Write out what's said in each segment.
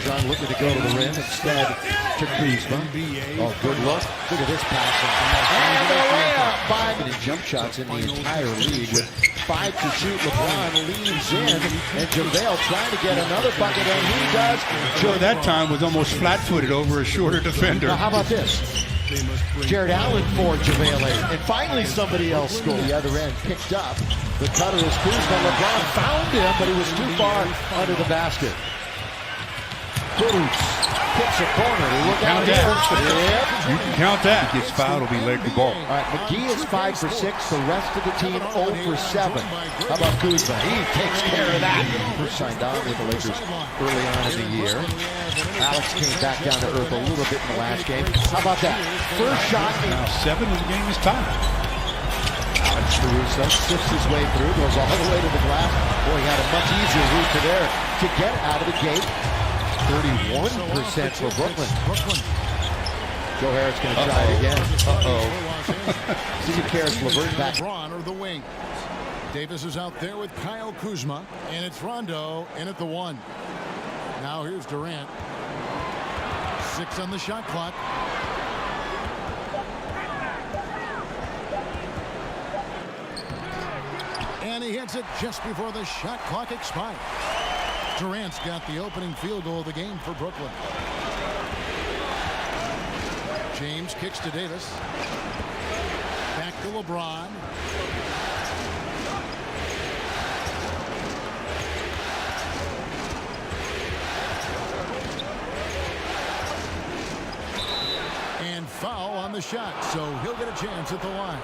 Dragan looking to go to the rim instead to Kuzma. Oh, good look. Look at this pass. And the layup by many jump shots in the entire league. With 5 to shoot, LeBron leans in, and JaVale trying to get another bucket, and he does. Sure, that time was almost flat-footed over a shorter defender. Now, how about this? Jared Allen for JaVale, and finally somebody else scored. The other end picked up. The cutter is Kuzma. LeBron found him, but he was too far under the basket. Durant kicks a corner. Look out here. You can count that. If he gets fouled, he'll be leg the ball. All right, McGee is 5 for 6. The rest of the team 0 for 7. How about Kuzma? He takes care of that. First signed on with the Lakers early on in the year. Alex came back down to earth a little bit in the last game. How about that? First shot. Now 7 in the game is tied. Alex Caruso sifts his way through, goes all the way to the glass. Boy, he had a much easier route to there to get out of the gate. 31% for Brooklyn. Joe Harris going to try it again. See if Karis LeVert back. Braun or the wing. Davis is out there with Kyle Kuzma, and it's Rondo in at the 1. Now here's Durant. 6 on the shot clock. And he hits it just before the shot clock expires. Durant's got the opening field goal of the game for Brooklyn. James kicks to Davis. Back to LeBron. And foul on the shot, so he'll get a chance at the line.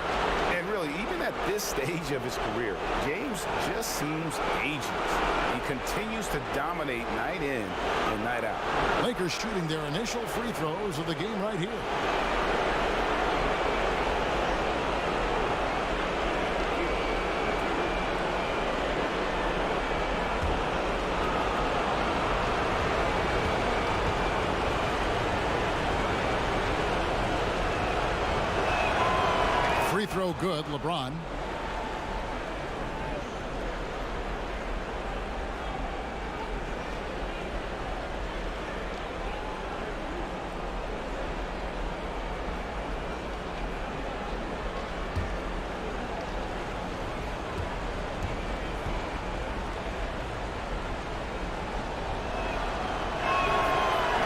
And really, even at this stage of his career, James just seems ageless. He continues to dominate night in and night out. Lakers shooting their initial free throws of the game right here. Free throw good, LeBron.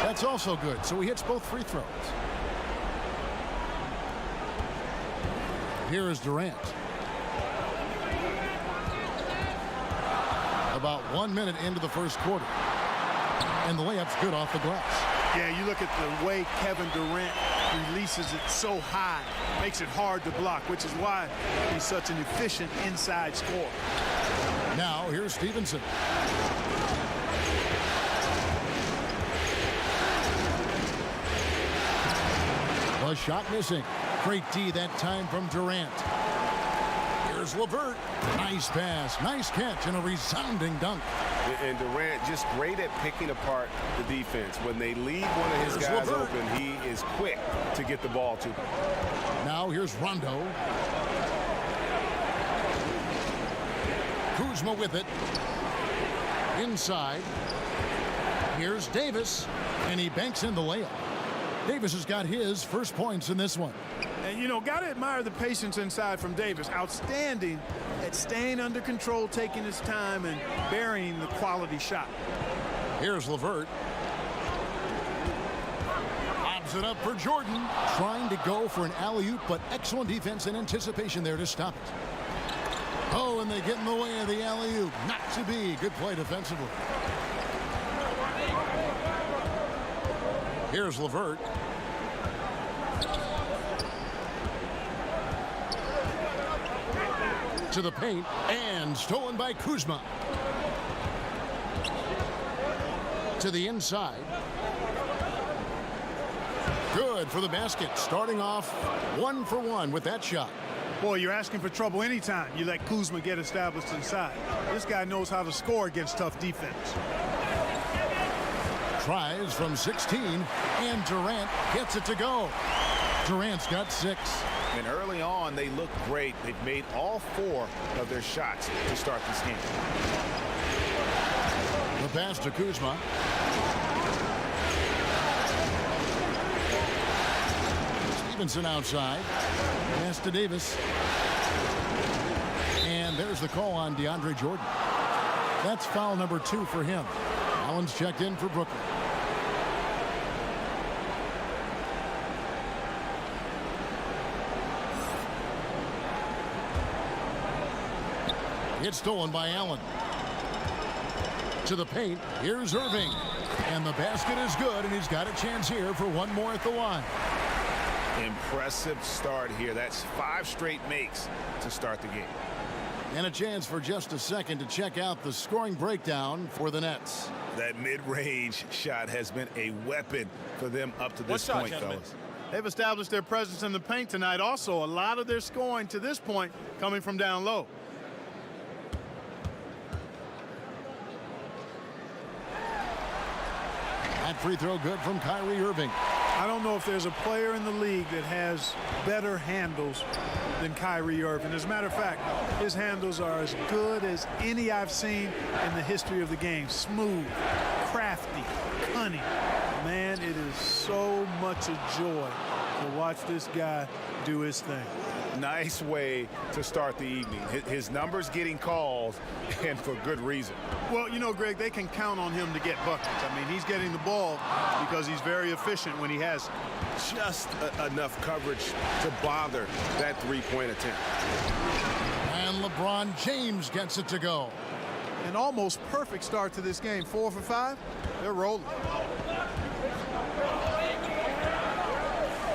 That's also good, so he hits both free throws. Here is Durant. About 1 minute into the first quarter. And the layup's good off the glass. Yeah, you look at the way Kevin Durant releases it so high. Makes it hard to block, which is why he's such an efficient inside scorer. Now, here's Stevenson. A shot missing. Great D that time from Durant. Here's LeVert. Nice pass, nice catch, and a resounding dunk. And Durant just great at picking apart the defense. When they leave one of his guys open, he is quick to get the ball to them. Now here's Rondo. Kuzma with it. Inside. Here's Davis, and he banks in the layup. Davis has got his first points in this one. And, you know, got to admire the patience inside from Davis. Outstanding at staying under control, taking his time, and burying the quality shot. Here's LeVert. Lobs it up for Jordan. Trying to go for an alley-oop, but excellent defense and anticipation there to stop it. Oh, and they get in the way of the alley-oop. Not to be. Good play defensively. Here's LeVert. To the paint, and stolen by Kuzma. To the inside. Good for the basket. Starting off 1 for 1 with that shot. Boy, you're asking for trouble anytime you let Kuzma get established inside. This guy knows how to score against tough defense. Tries from 16, and Durant gets it to go. Durant's got 6. And early on, they look great. They've made all 4 of their shots to start this game. The pass to Kuzma. Stevenson outside. Pass to Davis. And there's the call on DeAndre Jordan. That's foul number 2 for him. Allen's checked in for Brooklyn. It's stolen by Allen. To the paint. Here's Irving. And the basket is good, and he's got a chance here for one more at the line. Impressive start here. That's 5 straight makes to start the game. And a chance for just a second to check out the scoring breakdown for the Nets. That mid-range shot has been a weapon for them up to this point, fellas. They've established their presence in the paint tonight. Also, a lot of their scoring to this point coming from down low. That free throw good from Kyrie Irving. I don't know if there's a player in the league that has better handles than Kyrie Irving. As a matter of fact, his handles are as good as any I've seen in the history of the game. Smooth, crafty, cunning. Man, it is so much a joy to watch this guy do his thing. Nice way to start the evening. His numbers getting calls, and for good reason. Well, you know, Greg, they can count on him to get buckets. I mean, he's getting the ball because he's very efficient when he has it. Just enough coverage to bother that three-point attempt. And LeBron James gets it to go. An almost perfect start to this game. 4 for 5. They're rolling.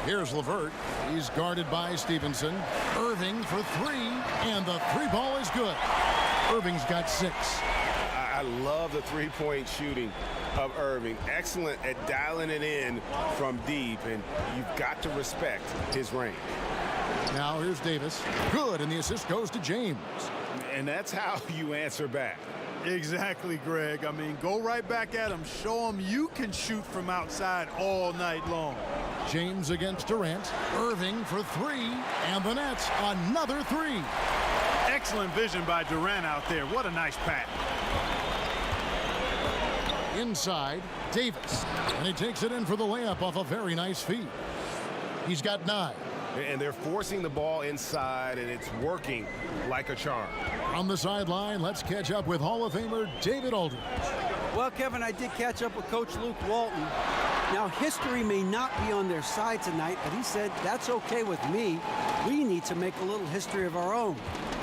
Here's LeVert. He's guarded by Stevenson. Irving for 3, and the 3 ball is good. Irving's got 6. I love the three-point shooting of Irving. Excellent at dialing it in from deep, and you've got to respect his range. Now here's Davis. Good, and the assist goes to James. And that's how you answer back. Exactly, Greg. I mean, go right back at him. Show him you can shoot from outside all night long. James against Durant. Irving for 3, and the Nets another 3. Excellent vision by Durant out there. What a nice pass. Inside, Davis. And he takes it in for the layup off a very nice feed. He's got 9. And they're forcing the ball inside, and it's working like a charm. On the sideline, let's catch up with Hall of Famer David Aldridge. Well, Kevin, I did catch up with Coach Luke Walton. Now, history may not be on their side tonight, but he said that's okay with me. We need to make a little history of our own.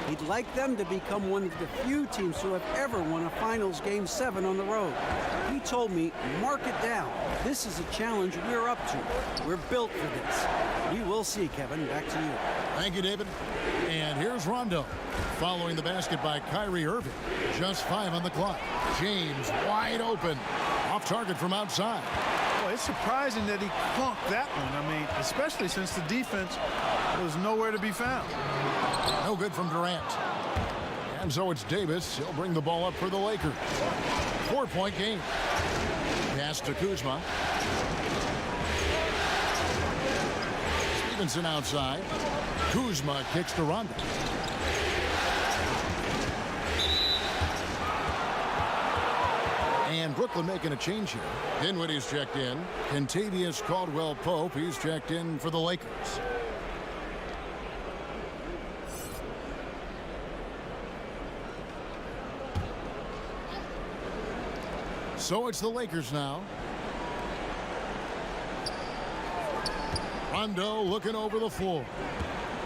He'd like them to become one of the few teams who have ever won a Finals Game 7 on the road. He told me, mark it down. This is a challenge we're up to. We're built for this. We will see, Kevin. Back to you. Thank you, David. And here's Rondo. Following the basket by Kyrie Irving. Just 5 on the clock. James wide open. Off target from outside. Well, it's surprising that he clunked that one. I mean, especially since the defense was nowhere to be found. No good from Durant. And so it's Davis. He'll bring the ball up for the Lakers. 4-point game. Pass to Kuzma. Stevenson outside. Kuzma kicks to Rondo. And Brooklyn making a change here. Dinwiddie's checked in. Kentavious Caldwell-Pope, he's checked in for the Lakers. So it's the Lakers now. Rondo looking over the floor.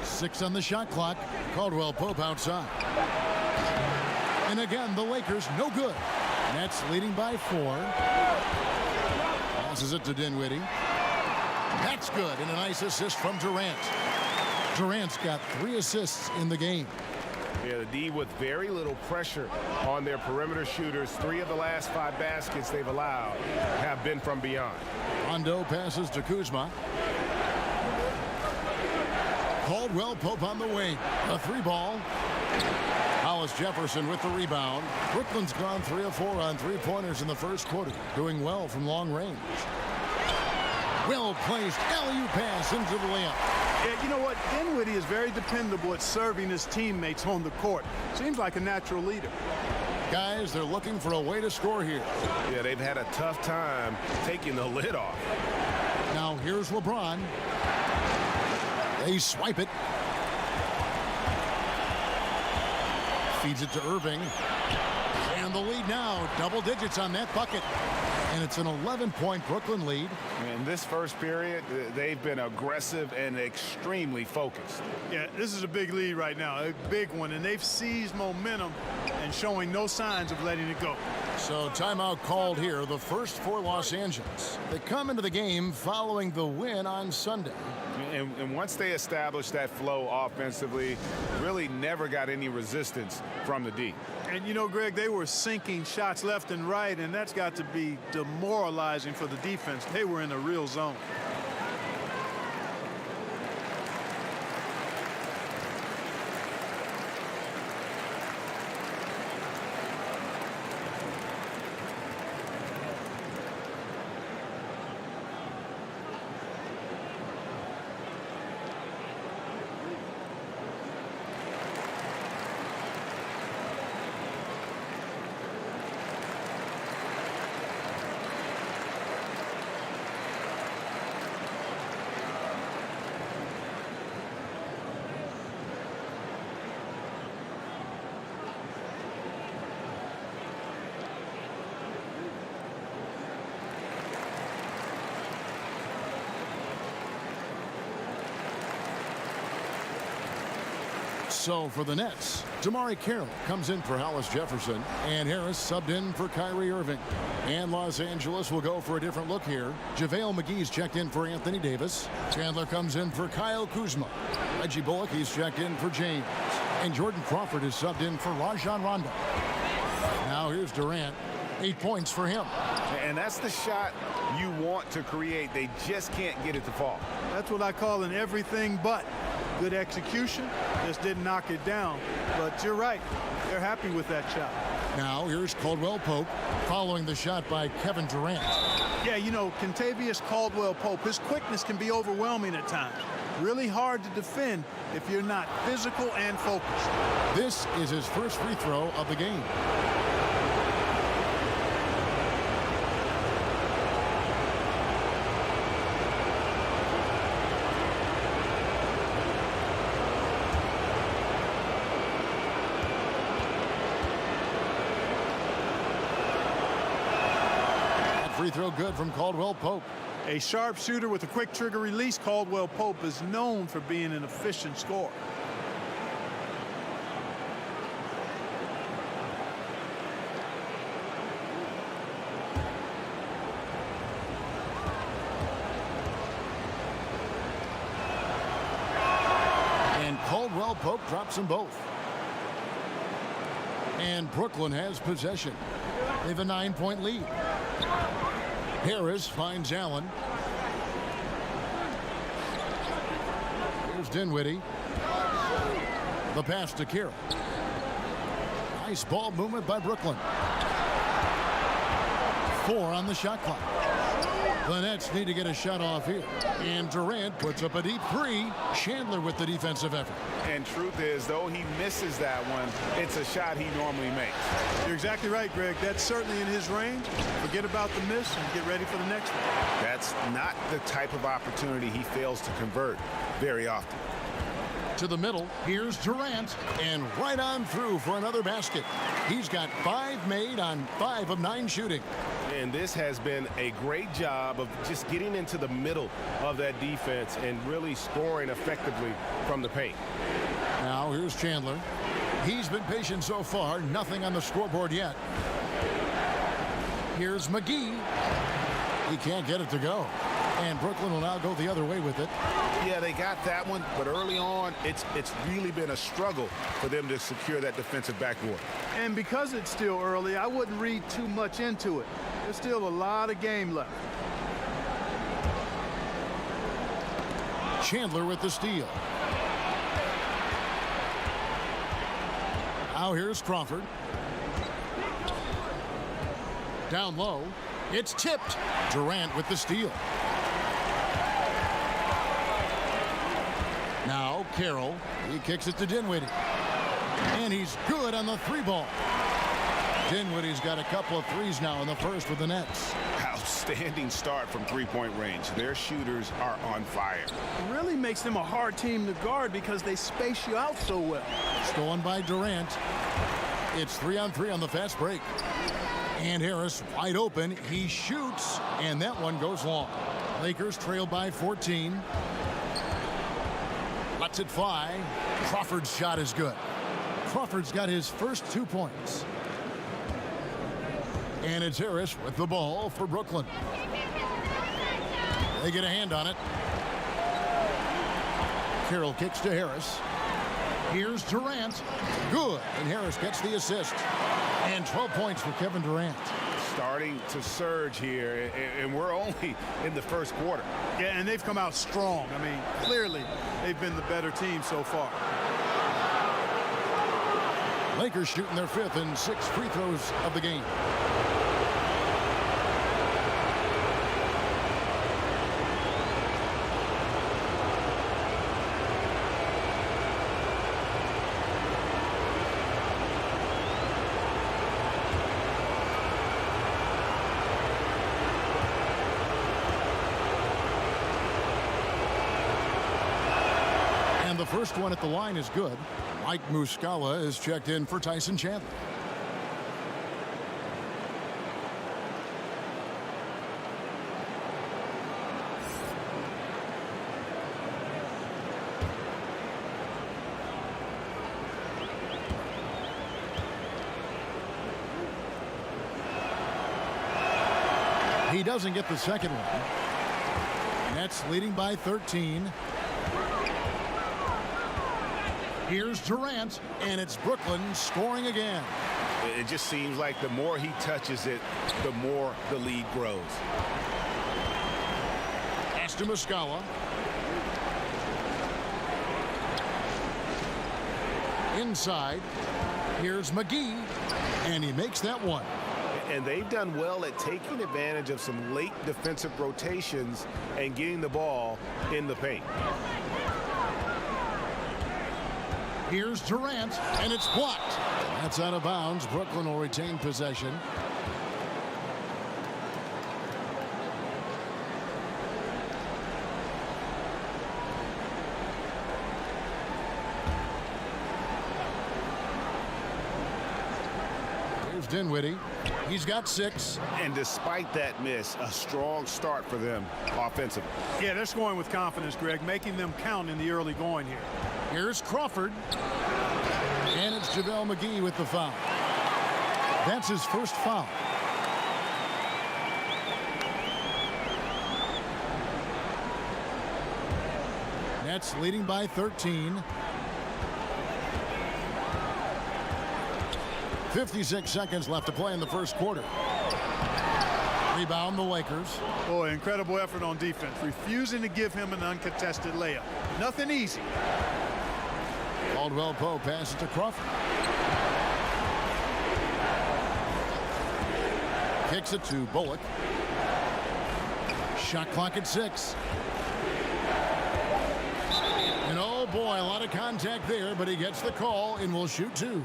6 on the shot clock. Caldwell-Pope outside. And again, the Lakers no good. Nets leading by 4. Passes it to Dinwiddie. That's good, and a nice assist from Durant. Durant's got 3 assists in the game. Yeah, the D with very little pressure on their perimeter shooters. 3 of the last 5 baskets they've allowed have been from beyond. Rondo passes to Kuzma. Caldwell-Pope on the wing. A 3 ball. Hollis Jefferson with the rebound. Brooklyn's gone 3 of 4 on 3-pointers in the first quarter. Doing well from long range. Well-placed alley-oop pass into the layup. Yeah, you know what? Dinwiddie is very dependable at serving his teammates on the court. Seems like a natural leader. Guys, they're looking for a way to score here. Yeah, they've had a tough time taking the lid off. Now here's LeBron. They swipe it. Feeds it to Irving. And the lead now, double digits on that bucket. And it's an 11-point Brooklyn lead. In this first period, they've been aggressive and extremely focused. Yeah, this is a big lead right now, a big one, and they've seized momentum and showing no signs of letting it go. So timeout called here, the first for Los Angeles. They come into the game following the win on Sunday. And once they established that flow offensively, really never got any resistance from the D. And you know, Greg, they were sinking shots left and right, and that's got to be demoralizing for the defense. They were in a real zone. So for the Nets, mycareer comes in for Hollis Jefferson, and Harris subbed in for Kyrie Irving. And Los Angeles will go for a different look here. JaVale McGee's checked in for Anthony Davis. Chandler comes in for Kyle Kuzma. Reggie Bullock, he's checked in for James. And Jordan Crawford is subbed in for Rajon Rondo. Now here's Durant. 8 points for him. And that's the shot you want to create. They just can't get it to fall. That's what I call an everything but. Good execution, just didn't knock it down. But you're right, they're happy with that shot. Now here's Caldwell Pope following the shot by Kevin Durant. Yeah, you know, Kentavious Caldwell-Pope, his quickness can be overwhelming at times. Really hard to defend if you're not physical and focused. This is his first free throw of the game. Free throw good from Caldwell Pope. A sharp shooter with a quick trigger release, Caldwell Pope is known for being an efficient scorer. And Caldwell Pope drops them both. And Brooklyn has possession. They have a 9-point lead. Harris finds Allen. Here's Dinwiddie. The pass to Carroll. Nice ball movement by Brooklyn. 4 on the shot clock. The Nets need to get a shot off here. And Durant puts up a deep three. Chandler with the defensive effort. And truth is, though he misses that one, it's a shot he normally makes. You're exactly right, Greg. That's certainly in his range. Forget about the miss and get ready for the next one. That's not the type of opportunity he fails to convert very often. To the middle, here's Durant, and right on through for another basket. He's got 5 made on 5 of 9 shooting. And this has been a great job of just getting into the middle of that defense and really scoring effectively from the paint. Now here's Chandler. He's been patient so far, nothing on the scoreboard yet. Here's McGee. He can't get it to go. And Brooklyn will now go the other way with it. Yeah, they got that one, but early on, it's really been a struggle for them to secure that defensive backboard. And because it's still early, I wouldn't read too much into it. There's still a lot of game left. Chandler with the steal. Now here's Crawford. Down low. It's tipped. Durant with the steal. Now Carroll. He kicks it to Dinwiddie. And he's good on the 3 ball. Dinwiddie's got a couple of threes now in the first with the Nets. Outstanding start from three-point range. Their shooters are on fire. It really makes them a hard team to guard because they space you out so well. Stolen by Durant. It's 3-on-3 on the fast break. And Harris wide open. He shoots, and that one goes long. Lakers trail by 14. Lets it fly. Crawford's shot is good. Crawford's got his first 2 points. And it's Harris with the ball for Brooklyn. They get a hand on it. Carroll kicks to Harris. Here's Durant. Good. And Harris gets the assist. And 12 points for Kevin Durant. Starting to surge here, and we're only in the first quarter. Yeah, and they've come out strong. I mean, clearly they've been the better team so far. Lakers shooting their 5th and 6th free throws of the game. And the first one at the line is good. Mike Muscala is checked in for Tyson Chandler. He doesn't get the second one. Nets leading by 13. Here's Durant, and it's Brooklyn scoring again. It just seems like the more he touches it, the more the lead grows. Pass to Muscala. Inside. Here's McGee, and he makes that one. And they've done well at taking advantage of some late defensive rotations and getting the ball in the paint. Here's Durant, and it's blocked. That's out of bounds. Brooklyn will retain possession. Here's Dinwiddie. He's got 6. And despite that miss, a strong start for them offensively. Yeah, they're scoring with confidence, Greg, making them count in the early going here. Here's Crawford. And it's JaVale McGee with the foul. That's his first foul. Nets leading by 13. 56 seconds left to play in the first quarter. Rebound the Lakers. Boy, incredible effort on defense, refusing to give him an uncontested layup. Nothing easy. Caldwell Pope passes to Crawford. Kicks it to Bullock. Shot clock at 6. And oh boy, a lot of contact there, but he gets the call and will shoot 2.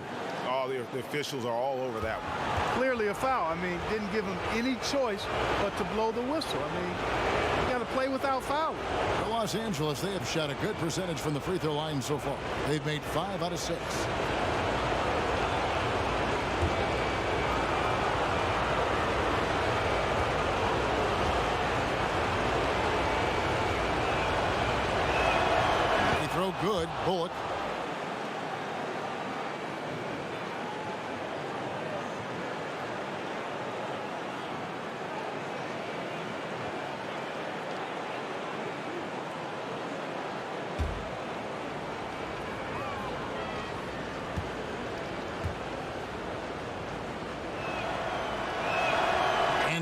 Oh, the officials are all over that one. Clearly a foul. I mean, didn't give him any choice but to blow the whistle. I mean, you got to play without fouling. For Los Angeles, they have shot a good percentage from the free throw line so far. They've made 5 out of 6. They throw good. Bullock.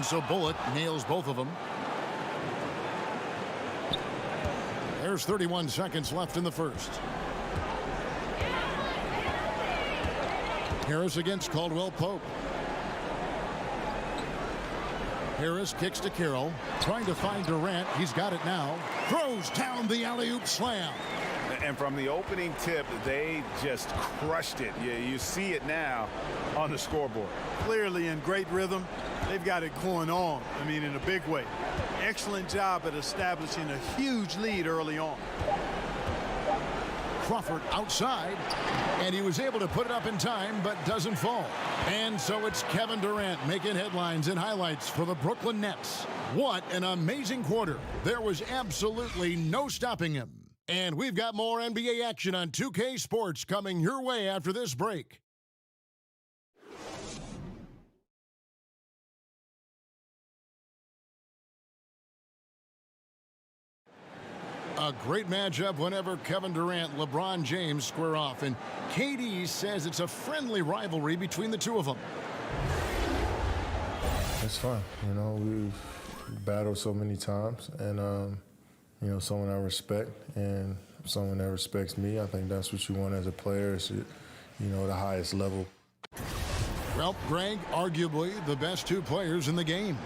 So Bullock nails both of them. There's 31 seconds left in the first. Harris against Caldwell Pope. Harris kicks to Carroll, trying to find Durant. He's got it now. Throws down the alley-oop slam. And from the opening tip, they just crushed it. You see it now on the scoreboard. Clearly in great rhythm. They've got it going on, I mean, in a big way. Excellent job at establishing a huge lead early on. Crawford outside, and he was able to put it up in time, but doesn't fall. And so it's Kevin Durant making headlines and highlights for the Brooklyn Nets. What an amazing quarter. There was absolutely no stopping him. And we've got more NBA action on 2K Sports coming your way after this break. A great matchup whenever Kevin Durant, LeBron James square off. And KD says it's a friendly rivalry between the two of them. It's fun. You know, we've battled so many times. And, you know, someone I respect and someone that respects me. I think that's what you want as a player is, you know, the highest level. Well, Greg, arguably the best two players in the game.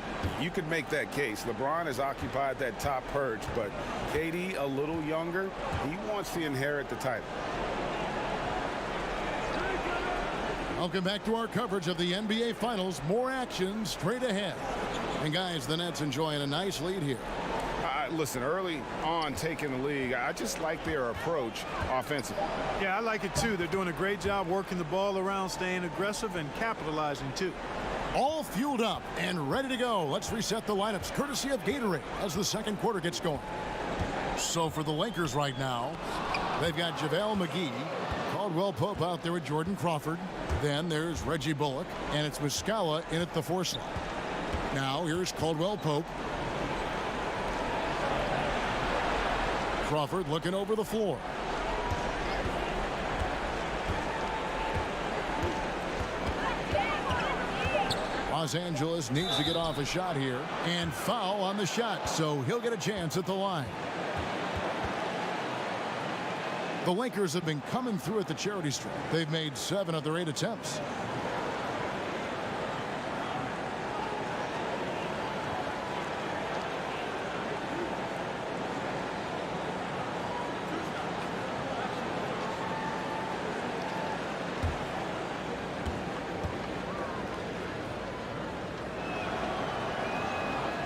You could make that case. LeBron has occupied that top perch, but KD, a little younger, he wants to inherit the title. Welcome back to our coverage of the NBA Finals. More action straight ahead. And guys, the Nets enjoying a nice lead here. Listen, early on taking the league, I just like their approach offensively. Yeah, I like it too. They're doing a great job working the ball around, staying aggressive, and capitalizing too. All fueled up and ready to go. Let's reset the lineups courtesy of Gatorade as the second quarter gets going. So for the Lakers right now, they've got JaVale McGee, Caldwell Pope out there with Jordan Crawford. Then there's Reggie Bullock, and it's Muscala in at the 4 slot. Now here's Caldwell Pope. Crawford looking over the floor. Los Angeles needs to get off a shot here and foul on the shot, so he'll get a chance at the line. The Lakers have been coming through at the charity stripe. They've made 7 of their 8 attempts.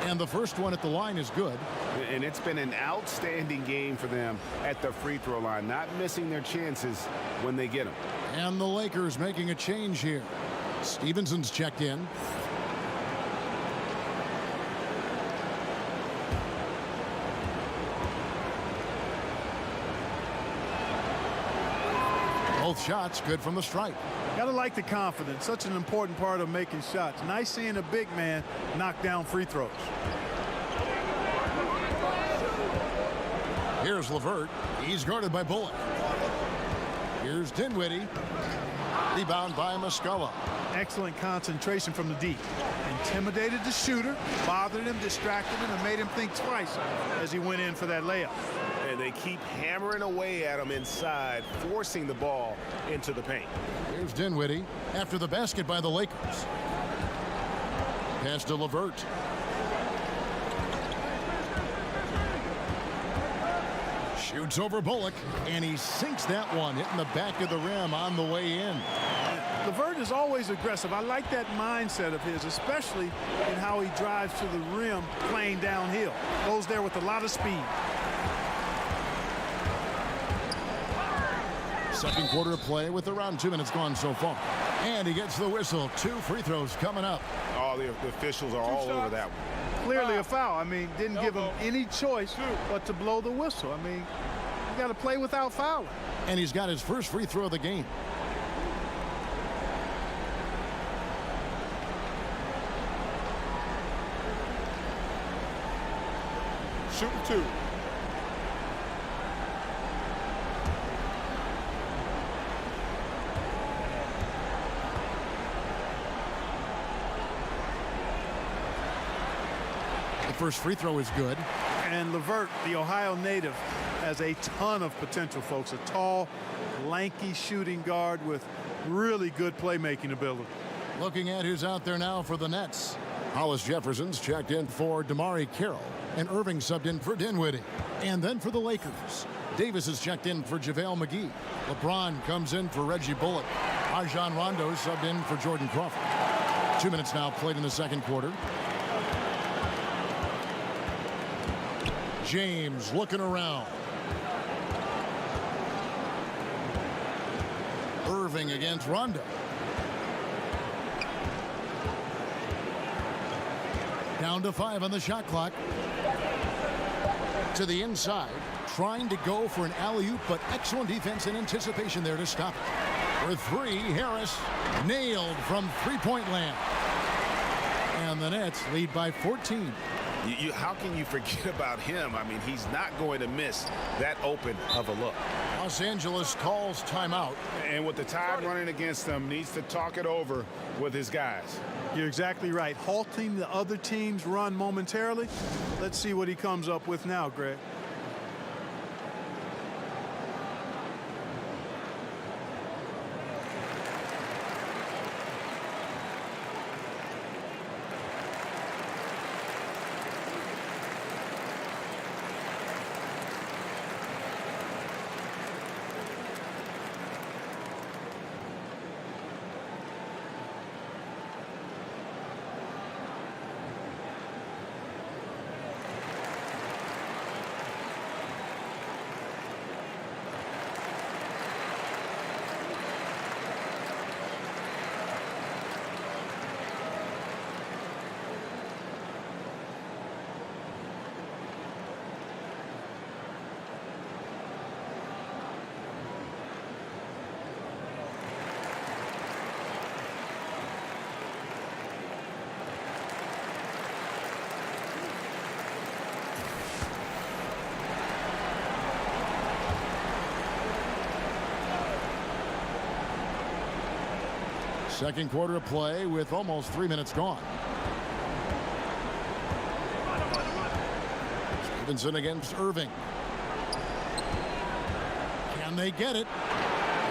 And the first one at the line is good. And it's been an outstanding game for them at the free throw line, not missing their chances when they get them. And the Lakers making a change here. Stevenson's checked in. Both shots good from the stripe. Gotta like the confidence. Such an important part of making shots. Nice seeing a big man knock down free throws. Here's LeVert. He's guarded by Bullock. Here's Dinwiddie. Rebound by Muscala. Excellent concentration from the deep. Intimidated the shooter, bothered him, distracted him, and made him think twice as he went in for that layup. And they keep hammering away at him inside, forcing the ball into the paint. Here's Dinwiddie after the basket by the Lakers. Pass to LeVert. Shoots over Bullock, and he sinks that one, hitting the back of the rim on the way in. LeVert is always aggressive. I like that mindset of his, especially in how he drives to the rim playing downhill. Goes there with a lot of speed. Second quarter of play with around 2 minutes gone so far. And he gets the whistle. 2 free throws coming up. Oh, the officials are all over that one. Clearly a foul. I mean, didn't give him any choice but to blow the whistle. I mean, you got to play without fouling. And he's got his first free throw of the game. Shooting 2. First free throw is good. And LeVert, the Ohio native, has a ton of potential, folks. A tall, lanky shooting guard with really good playmaking ability. Looking at who's out there now for the Nets. Hollis Jefferson's checked in for Damari Carroll, and Irving subbed in for Dinwiddie. And then for the Lakers, Davis is checked in for JaVale McGee. LeBron comes in for Reggie Bullock. Rajon Rondo subbed in for Jordan Crawford. 2 minutes now played in the second quarter. James looking around. Irving against Rondo. Down to 5 on the shot clock. To the inside, trying to go for an alley-oop, but excellent defense and anticipation there to stop it. For 3, Harris nailed from three-point land. And the Nets lead by 14. How can you forget about him? I mean, he's not going to miss that open of a look. Los Angeles calls timeout. And with the Tide running against them, needs to talk it over with his guys. You're exactly right. Halting the other team's run momentarily. Let's see what he comes up with now, Greg. Second quarter of play with almost 3 minutes gone. Stevenson against Irving. Can they get it?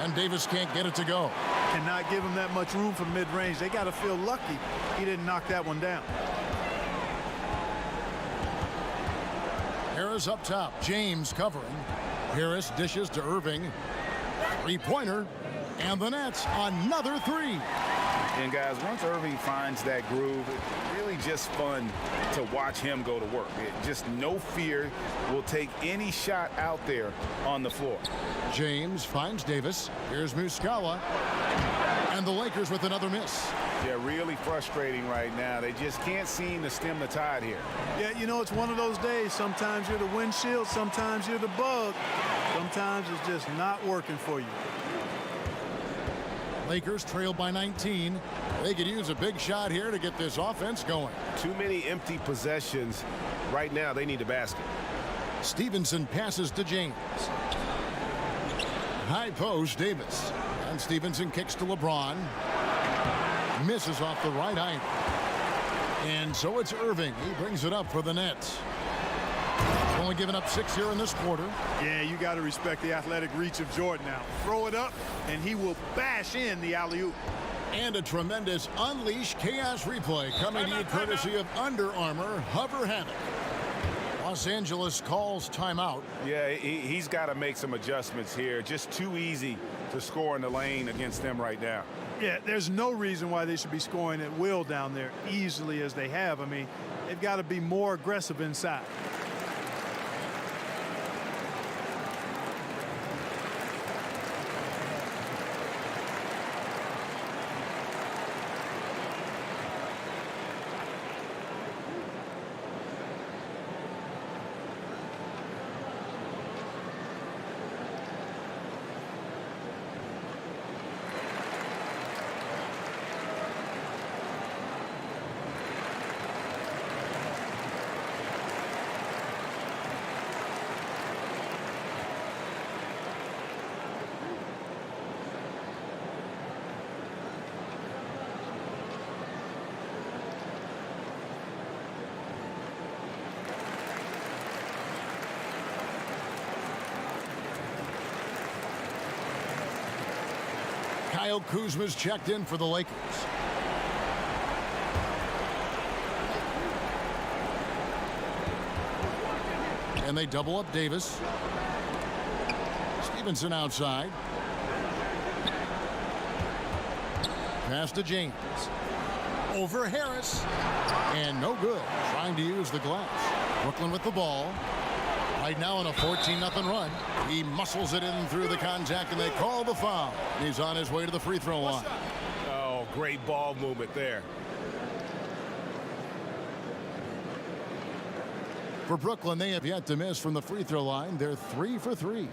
And Davis can't get it to go. Cannot give him that much room for mid-range. They got to feel lucky he didn't knock that one down. Harris up top. James covering. Harris dishes to Irving. Three-pointer. And the Nets, another 3. And guys, once Irving finds that groove, it's really just fun to watch him go to work. Just no fear, will take any shot out there on the floor. James finds Davis. Here's Muscala. And the Lakers with another miss. Yeah, really frustrating right now. They just can't seem to stem the tide here. Yeah, you know, it's one of those days. Sometimes you're the windshield, sometimes you're the bug. Sometimes it's just not working for you. Lakers trail by 19. They could use a big shot here to get this offense going. Too many empty possessions. Right now, they need a basket. Stevenson passes to James. High post, Davis. And Stevenson kicks to LeBron. Misses off the right eye. And so it's Irving. He brings it up for the Nets. Only given up 6 here in this quarter. Yeah, you got to respect the athletic reach of Jordan now. Throw it up, and he will bash in the alley-oop. And a tremendous Unleash Chaos replay coming to you courtesy of Under Armour Hover Hammock. Los Angeles calls timeout. Yeah, he's got to make some adjustments here. Just too easy to score in the lane against them right now. Yeah, there's no reason why they should be scoring at will down there easily as they have. I mean, they've got to be more aggressive inside. Kyle Kuzma's checked in for the Lakers. And they double up Davis. Stevenson outside. Pass to James. Over Harris. And no good. Trying to use the glass. Brooklyn with the ball. Right now on a 14-0 run. He muscles it in through the contact, and they call the foul. He's on his way to the free throw line. Oh, great ball movement there. For Brooklyn, they have yet to miss from the free throw line. They're 3 for 3.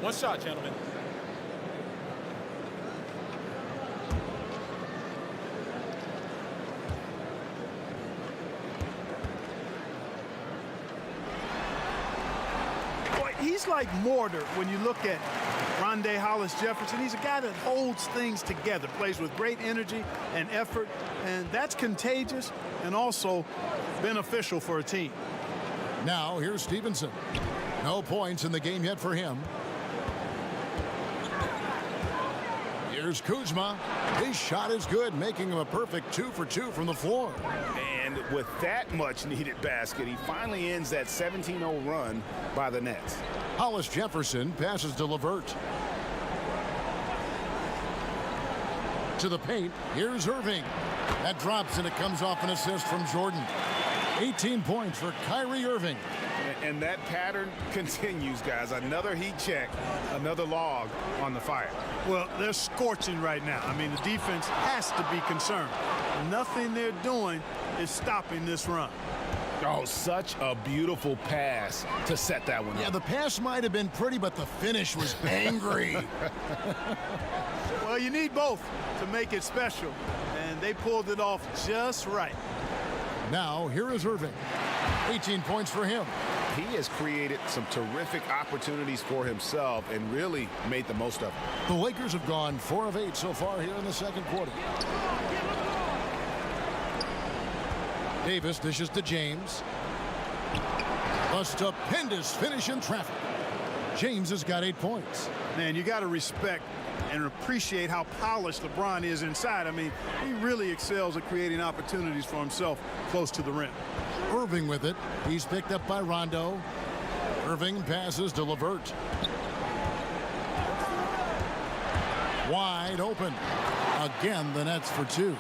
One shot, gentlemen. Boy, he's like mortar when you look at Rondé Hollis Jefferson. He's a guy that holds things together, plays with great energy and effort, and that's contagious and also beneficial for a team. Now here's Stevenson. No points in the game yet for him. Here's Kuzma. His shot is good, making him a perfect 2 for 2 from the floor. And with that much needed basket, he finally ends that 17-0 run by the Nets. Hollis Jefferson passes to LeVert. To the paint. Here's Irving. That drops, and it comes off an assist from Jordan. 18 points for Kyrie Irving. And that pattern continues, guys. Another heat check, another log on the fire. Well, they're scorching right now. I mean, the defense has to be concerned. Nothing they're doing is stopping this run. Oh, such a beautiful pass to set that one up. Yeah, the pass might have been pretty, but the finish was angry. Well, you need both to make it special, and they pulled it off just right. Now, here is Irving. 18 points for him. He has created some terrific opportunities for himself and really made the most of it. The Lakers have gone 4 of 8 so far here in the second quarter. Davis dishes to James. A stupendous finish in traffic. James has got 8 points. Man, you got to respect and appreciate how polished LeBron is inside. I mean, he really excels at creating opportunities for himself close to the rim. Irving with it. He's picked up by Rondo. Irving passes to LeVert. Wide open. Again, the Nets for 2.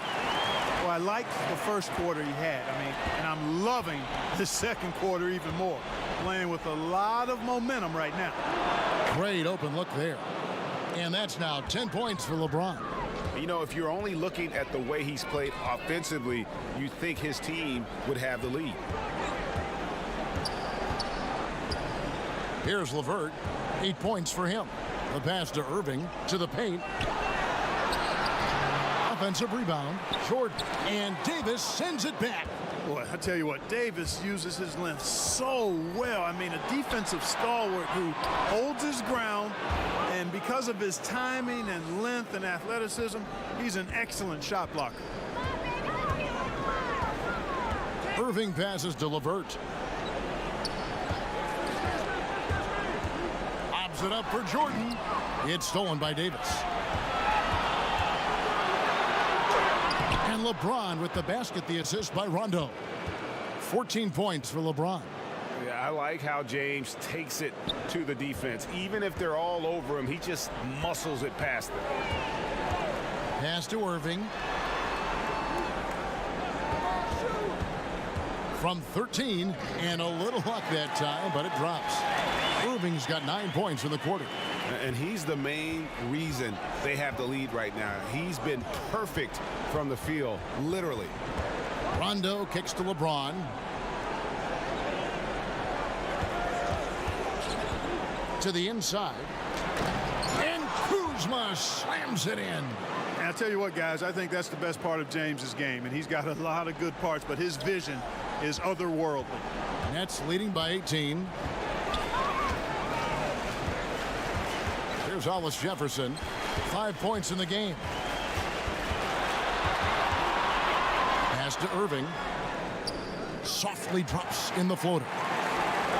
Well, I liked the first quarter he had. I mean, and I'm loving the second quarter even more. Playing with a lot of momentum right now. Great open look there. And that's now 10 points for LeBron. You know, if you're only looking at the way he's played offensively, you think his team would have the lead. Here's LeVert. 8 points for him. The pass to Irving to the paint. Offensive rebound. Jordan. And Davis sends it back. Boy, I tell you what, Davis uses his length so well. I mean, a defensive stalwart who holds his ground, and because of his timing and length and athleticism, he's an excellent shot blocker. Irving passes to LeVert. Lobs it up for Jordan. It's stolen by Davis. And LeBron with the basket, the assist by Rondo. 14 points for LeBron. Yeah, I like how James takes it to the defense. Even if they're all over him, he just muscles it past them. Pass to Irving. From 13, and a little luck that time, but it drops. Irving's got 9 points in the quarter. And he's the main reason they have the lead right now. He's been perfect from the field, literally. Rondo kicks to LeBron. To the inside. And Kuzma slams it in. And I'll tell you what, guys, I think that's the best part of James's game, and he's got a lot of good parts, but his vision is otherworldly. Nets leading by 18. Here's Hollis Jefferson. 5 points in the game. Pass to Irving. Softly drops in the floater.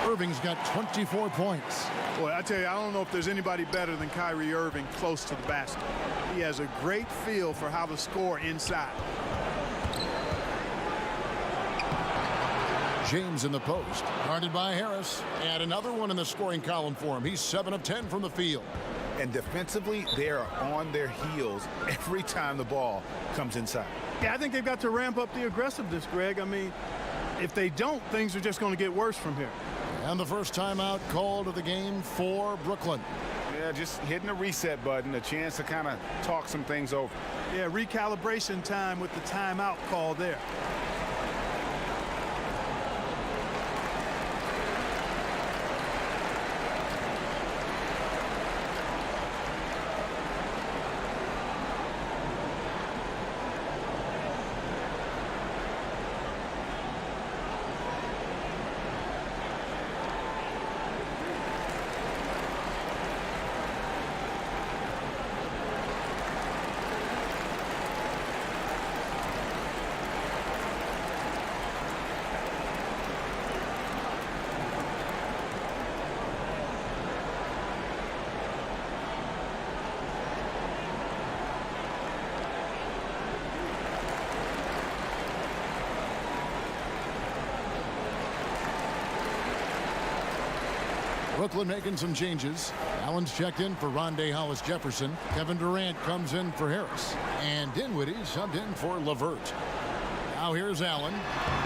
Irving's got 24 points. Boy, I tell you, I don't know if there's anybody better than Kyrie Irving close to the basket. He has a great feel for how to score inside. James in the post, guarded by Harris, and another one in the scoring column for him. He's 7 of 10 from the field. And defensively, they are on their heels every time the ball comes inside. Yeah, I think they've got to ramp up the aggressiveness, Greg. I mean, if they don't, things are just going to get worse from here. And the first timeout called of the game for Brooklyn. Yeah, just hitting the reset button, a chance to kind of talk some things over. Yeah, recalibration time with the timeout call there. Brooklyn making some changes. Allen's checked in for Rondé Hollis-Jefferson. Kevin Durant comes in for Harris. And Dinwiddie subbed in for LeVert. Now here's Allen.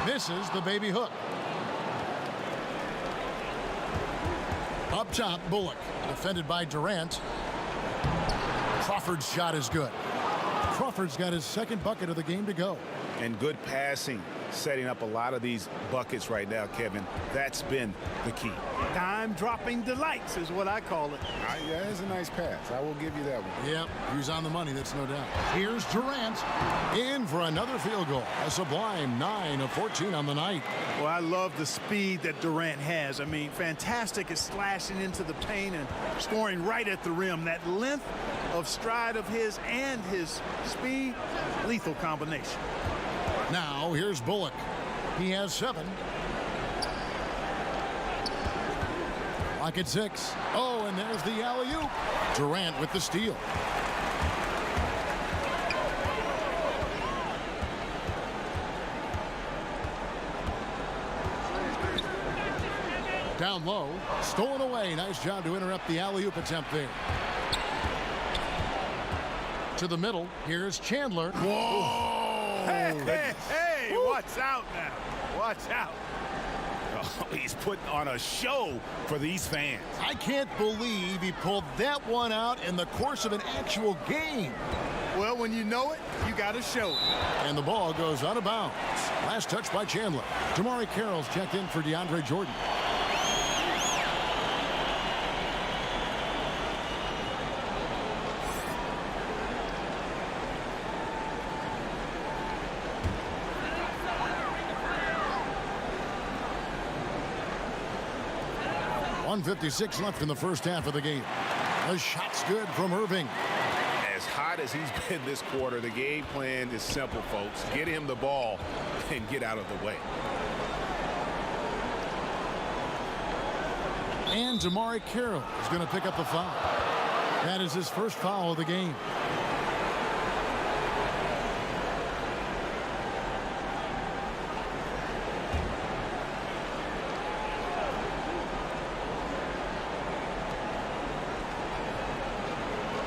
Misses the baby hook. Up top, Bullock. Defended by Durant. Crawford's shot is good. Crawford's got his second bucket of the game to go. And good passing, setting up a lot of these buckets right now, Kevin. That's been the key. Time-dropping delights is what I call it. Yeah, that's a nice pass. I will give you that one. Yep, he was on the money, that's no doubt. Here's Durant in for another field goal. A sublime 9 of 14 on the night. Well, I love the speed that Durant has. I mean, fantastic at slashing into the paint and scoring right at the rim. That length of stride of his and his speed, lethal combination. Now, here's Bullock. He has 7. Clock at 6. Oh, and there's the alley-oop. Durant with the steal. Down low. Stolen away. Nice job to interrupt the alley-oop attempt there. To the middle. Here's Chandler. Whoa! Hey, watch out now. Watch out. Oh, he's putting on a show for these fans. I can't believe he pulled that one out in the course of an actual game. Well, when you know it, you got to show it. And the ball goes out of bounds. Last touch by Chandler. Damari Carroll's checked in for DeAndre Jordan. .156 left in the first half of the game. The shot's good from Irving. As hot as he's been this quarter, the game plan is simple, folks. Get him the ball and get out of the way. And Damari Carroll is going to pick up the foul. That is his first foul of the game.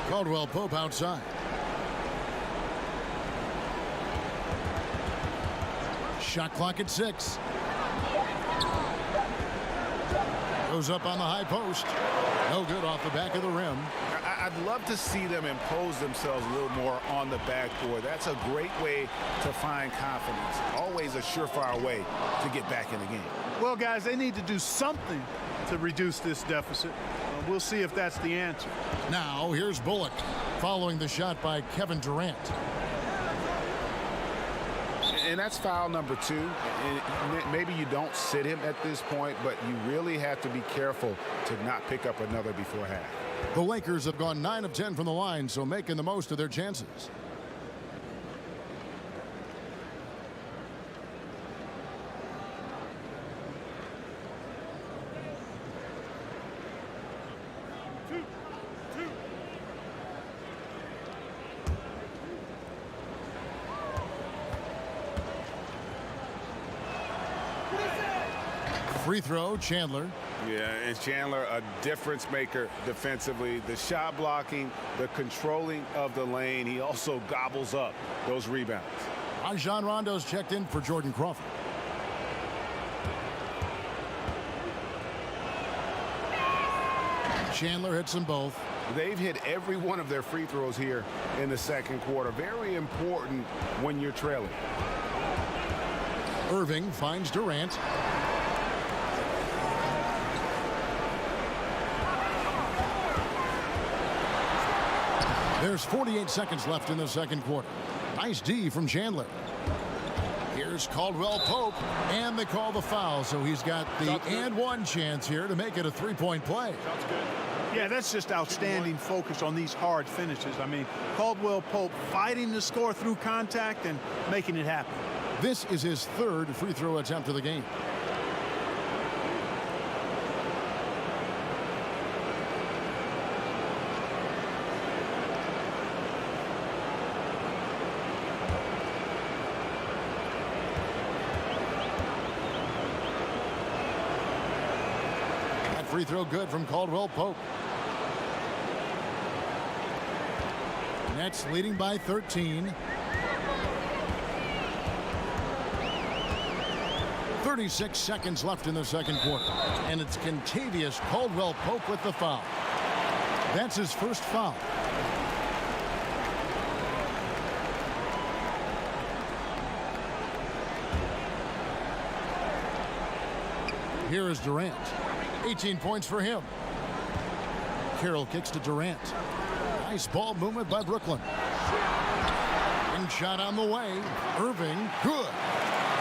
Caldwell Pope outside. Shot clock at 6. Goes up on the high post. No good off the back of the rim. I'd love to see them impose themselves a little more on the backboard. That's a great way to find confidence. Always a surefire way to get back in the game. Well, guys, they need to do something to reduce this deficit. We'll see if that's the answer. Now, here's Bullock following the shot by Kevin Durant. And that's foul number 2. And maybe you don't sit him at this point, but you really have to be careful to not pick up another before half. The Lakers have gone 9 of 10 from the line, so making the most of their chances. Free throw, Chandler. Yeah, and Chandler, a difference maker defensively. The shot blocking, the controlling of the lane. He also gobbles up those rebounds. Rajon Rondo's checked in for Jordan Crawford. Chandler hits them both. They've hit every one of their free throws here in the second quarter. Very important when you're trailing. Irving finds Durant. There's 48 seconds left in the second quarter. Nice D from Chandler. Here's Caldwell Pope, and they call the foul, so he's got the and one chance here to make it a three-point play. Yeah, that's just outstanding focus on these hard finishes. I mean, Caldwell Pope fighting to score through contact and making it happen. This is his third free throw attempt of the game. That free throw good from Caldwell Pope. Nets leading by 13. 36 seconds left in the second quarter. And it's Kentavious Caldwell Pope with the foul. That's his first foul. Here is Durant. 18 points for him. Carroll kicks to Durant. Nice ball movement by Brooklyn. And shot on the way. Irving, good.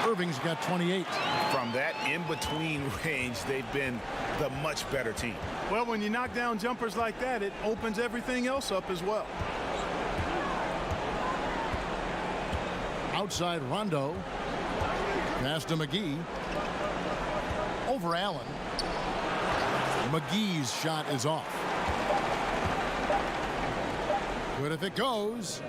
Irving's got 28. From that in-between range, they've been the much better team. Well, when you knock down jumpers like that, it opens everything else up as well. Outside Rondo. Pass to McGee. Over Allen. McGee's shot is off. Good if it goes.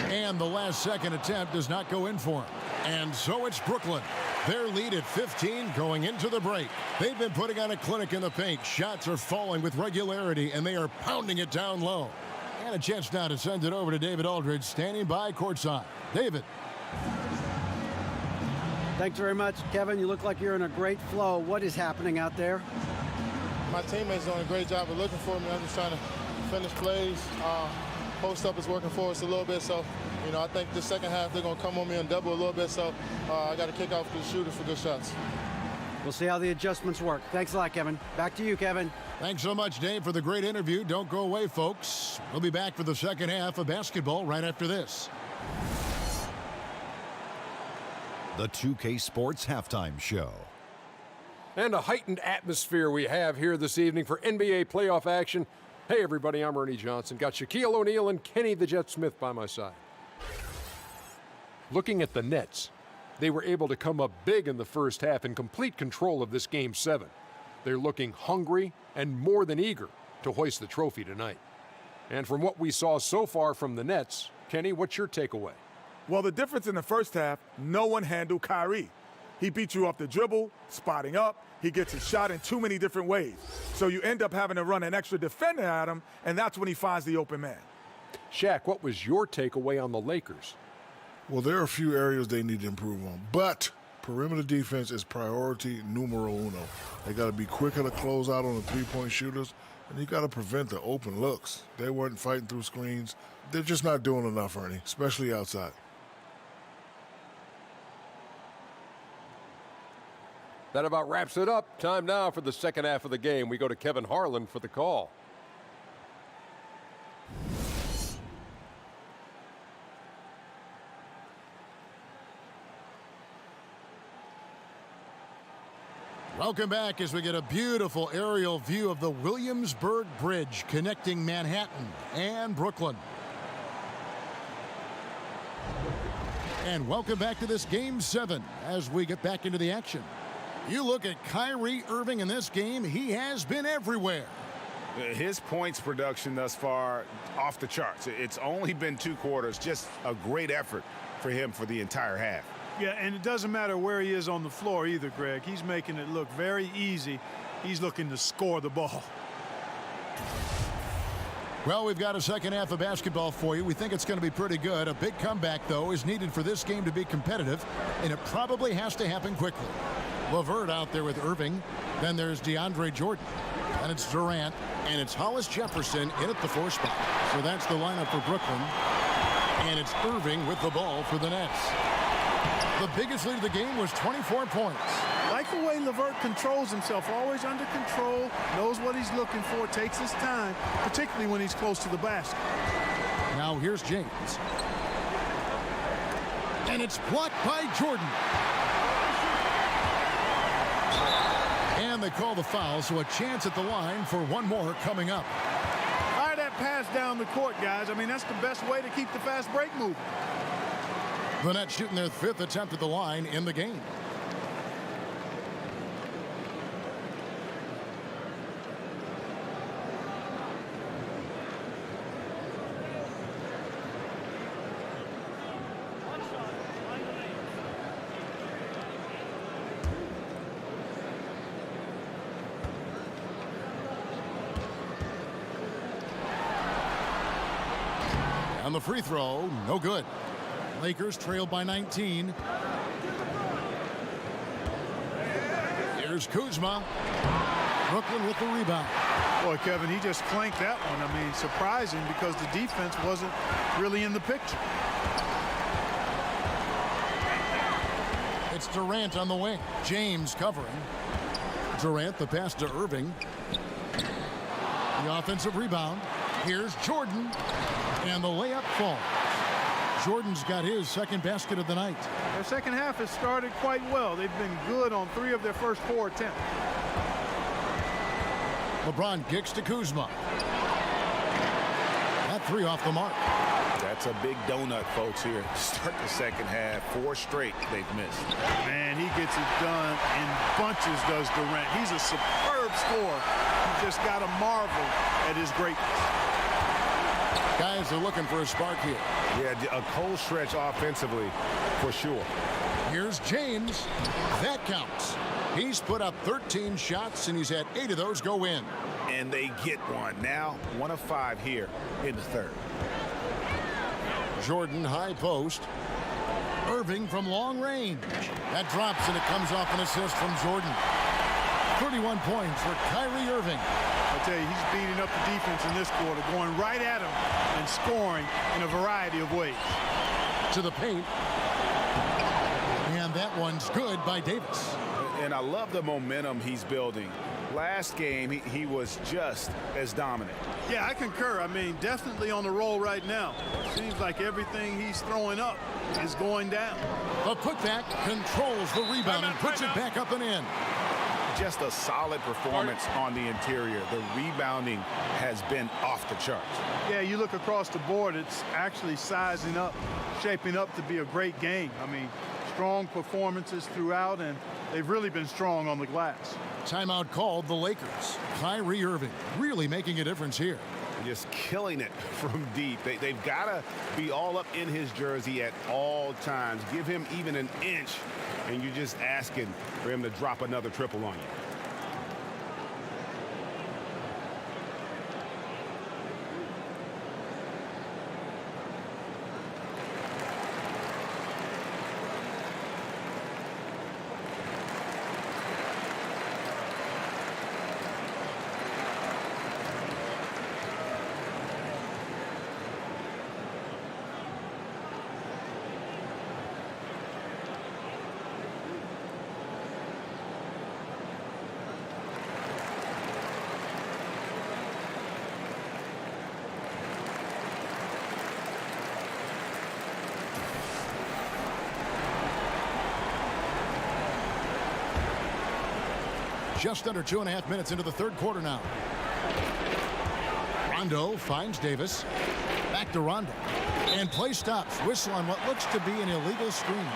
And the last second attempt does not go in for him. And so it's Brooklyn. Their lead at 15 going into the break. They've been putting on a clinic in the paint. Shots are falling with regularity, and they are pounding it down low. And a chance now to send it over to David Aldridge, standing by courtside. David. Thanks very much, Kevin. You look like you're in a great flow. What is happening out there? My teammates doing a great job of looking for me. I'm just trying to finish plays. Post up is working for us a little bit, so you know, I think the second half they're going to come on me and double a little bit, so I got to kick off the shooter for good shots. We'll see how the adjustments work. Thanks a lot, Kevin. Back to you, Kevin. Thanks so much, Dave, for the great interview. Don't go away, folks. We'll be back for the second half of basketball right after this. The 2K Sports Halftime Show. And a heightened atmosphere we have here this evening for NBA playoff action. Hey, everybody, I'm Ernie Johnson. Got Shaquille O'Neal and Kenny the Jet Smith by my side. Looking at the Nets, they were able to come up big in the first half in complete control of this Game 7. They're looking hungry and more than eager to hoist the trophy tonight. And from what we saw so far from the Nets, Kenny, what's your takeaway? Well, the difference in the first half, no one handled Kyrie. He beat you off the dribble, spotting up. He gets his shot in too many different ways. So you end up having to run an extra defender at him, and that's when he finds the open man. Shaq, what was your takeaway on the Lakers? Well, there are a few areas they need to improve on, but perimeter defense is priority numero uno. They got to be quicker to close out on the three-point shooters, and you got to prevent the open looks. They weren't fighting through screens. They're just not doing enough, Ernie, especially outside. That about wraps it up. Time now for the second half of the game. We go to Kevin Harlan for the call. Welcome back as we get a beautiful aerial view of the Williamsburg Bridge connecting Manhattan and Brooklyn. And welcome back to this Game 7 as we get back into the action. You look at Kyrie Irving in this game, he has been everywhere. His points production thus far off the charts. It's only been 2 quarters, just a great effort for him for the entire half. Yeah, and it doesn't matter where he is on the floor either, Greg. He's making it look very easy. He's looking to score the ball. Well, we've got a second half of basketball for you. We think it's going to be pretty good. A big comeback, though, is needed for this game to be competitive, and it probably has to happen quickly. LeVert out there with Irving. Then there's DeAndre Jordan. And it's Durant. And it's Hollis Jefferson in at the 4 spot. So that's the lineup for Brooklyn. And it's Irving with the ball for the Nets. The biggest lead of the game was 24 points. Like the way LeVert controls himself, always under control, knows what he's looking for, takes his time, particularly when he's close to the basket. Now here's James. And it's blocked by Jordan. And they call the foul, so a chance at the line for one more coming up. Fire that pass down the court, guys. I mean, that's the best way to keep the fast break moving. The Nets shooting their 5th attempt at the line in the game. On the free throw, no good. Lakers trailed by 19. Here's Kuzma. Brooklyn with the rebound. Boy, Kevin, he just clanked that one. I mean, surprising because the defense wasn't really in the picture. It's Durant on the wing. James covering. Durant, the pass to Irving. The offensive rebound. Here's Jordan. And the layup falls. Jordan's got his second basket of the night. Their second half has started quite well. They've been good on 3 of their first 4 attempts. LeBron kicks to Kuzma. That 3 off the mark. That's a big donut, folks, here. Start the second half. 4 straight they've missed. Man, he gets it done in bunches, does Durant. He's a superb scorer. You just got to marvel at his greatness. Guys are looking for a spark here. Yeah, a cold stretch offensively, for sure. Here's James. That counts. He's put up 13 shots, and he's had 8 of those go in. And they get one. Now, 1 of 5 here in the 3rd. Jordan, high post. Irving from long range. That drops, and it comes off an assist from Jordan. 31 points for Kyrie Irving. I tell you, he's beating up the defense in this quarter, going right at him and scoring in a variety of ways. To the paint. And that one's good by Davis. And I love the momentum he's building. Last game, he was just as dominant. Yeah, I concur. I mean, definitely on the roll right now. Seems like everything he's throwing up is going down. The putback controls the rebound and puts it back up and in. Just a solid performance on the interior. The rebounding has been off the charts. Yeah, you look across the board, it's actually sizing up, shaping up to be a great game. I mean, strong performances throughout, and they've really been strong on the glass. Timeout called the Lakers. Kyrie Irving really making a difference here. Just killing it from deep. They've got to be all up in his jersey at all times. Give him even an inch, and you're just asking for him to drop another triple on you. Just under 2.5 minutes into the 3rd quarter now. Rondo finds Davis. Back to Rondo. And play stops. Whistle on what looks to be an illegal screen.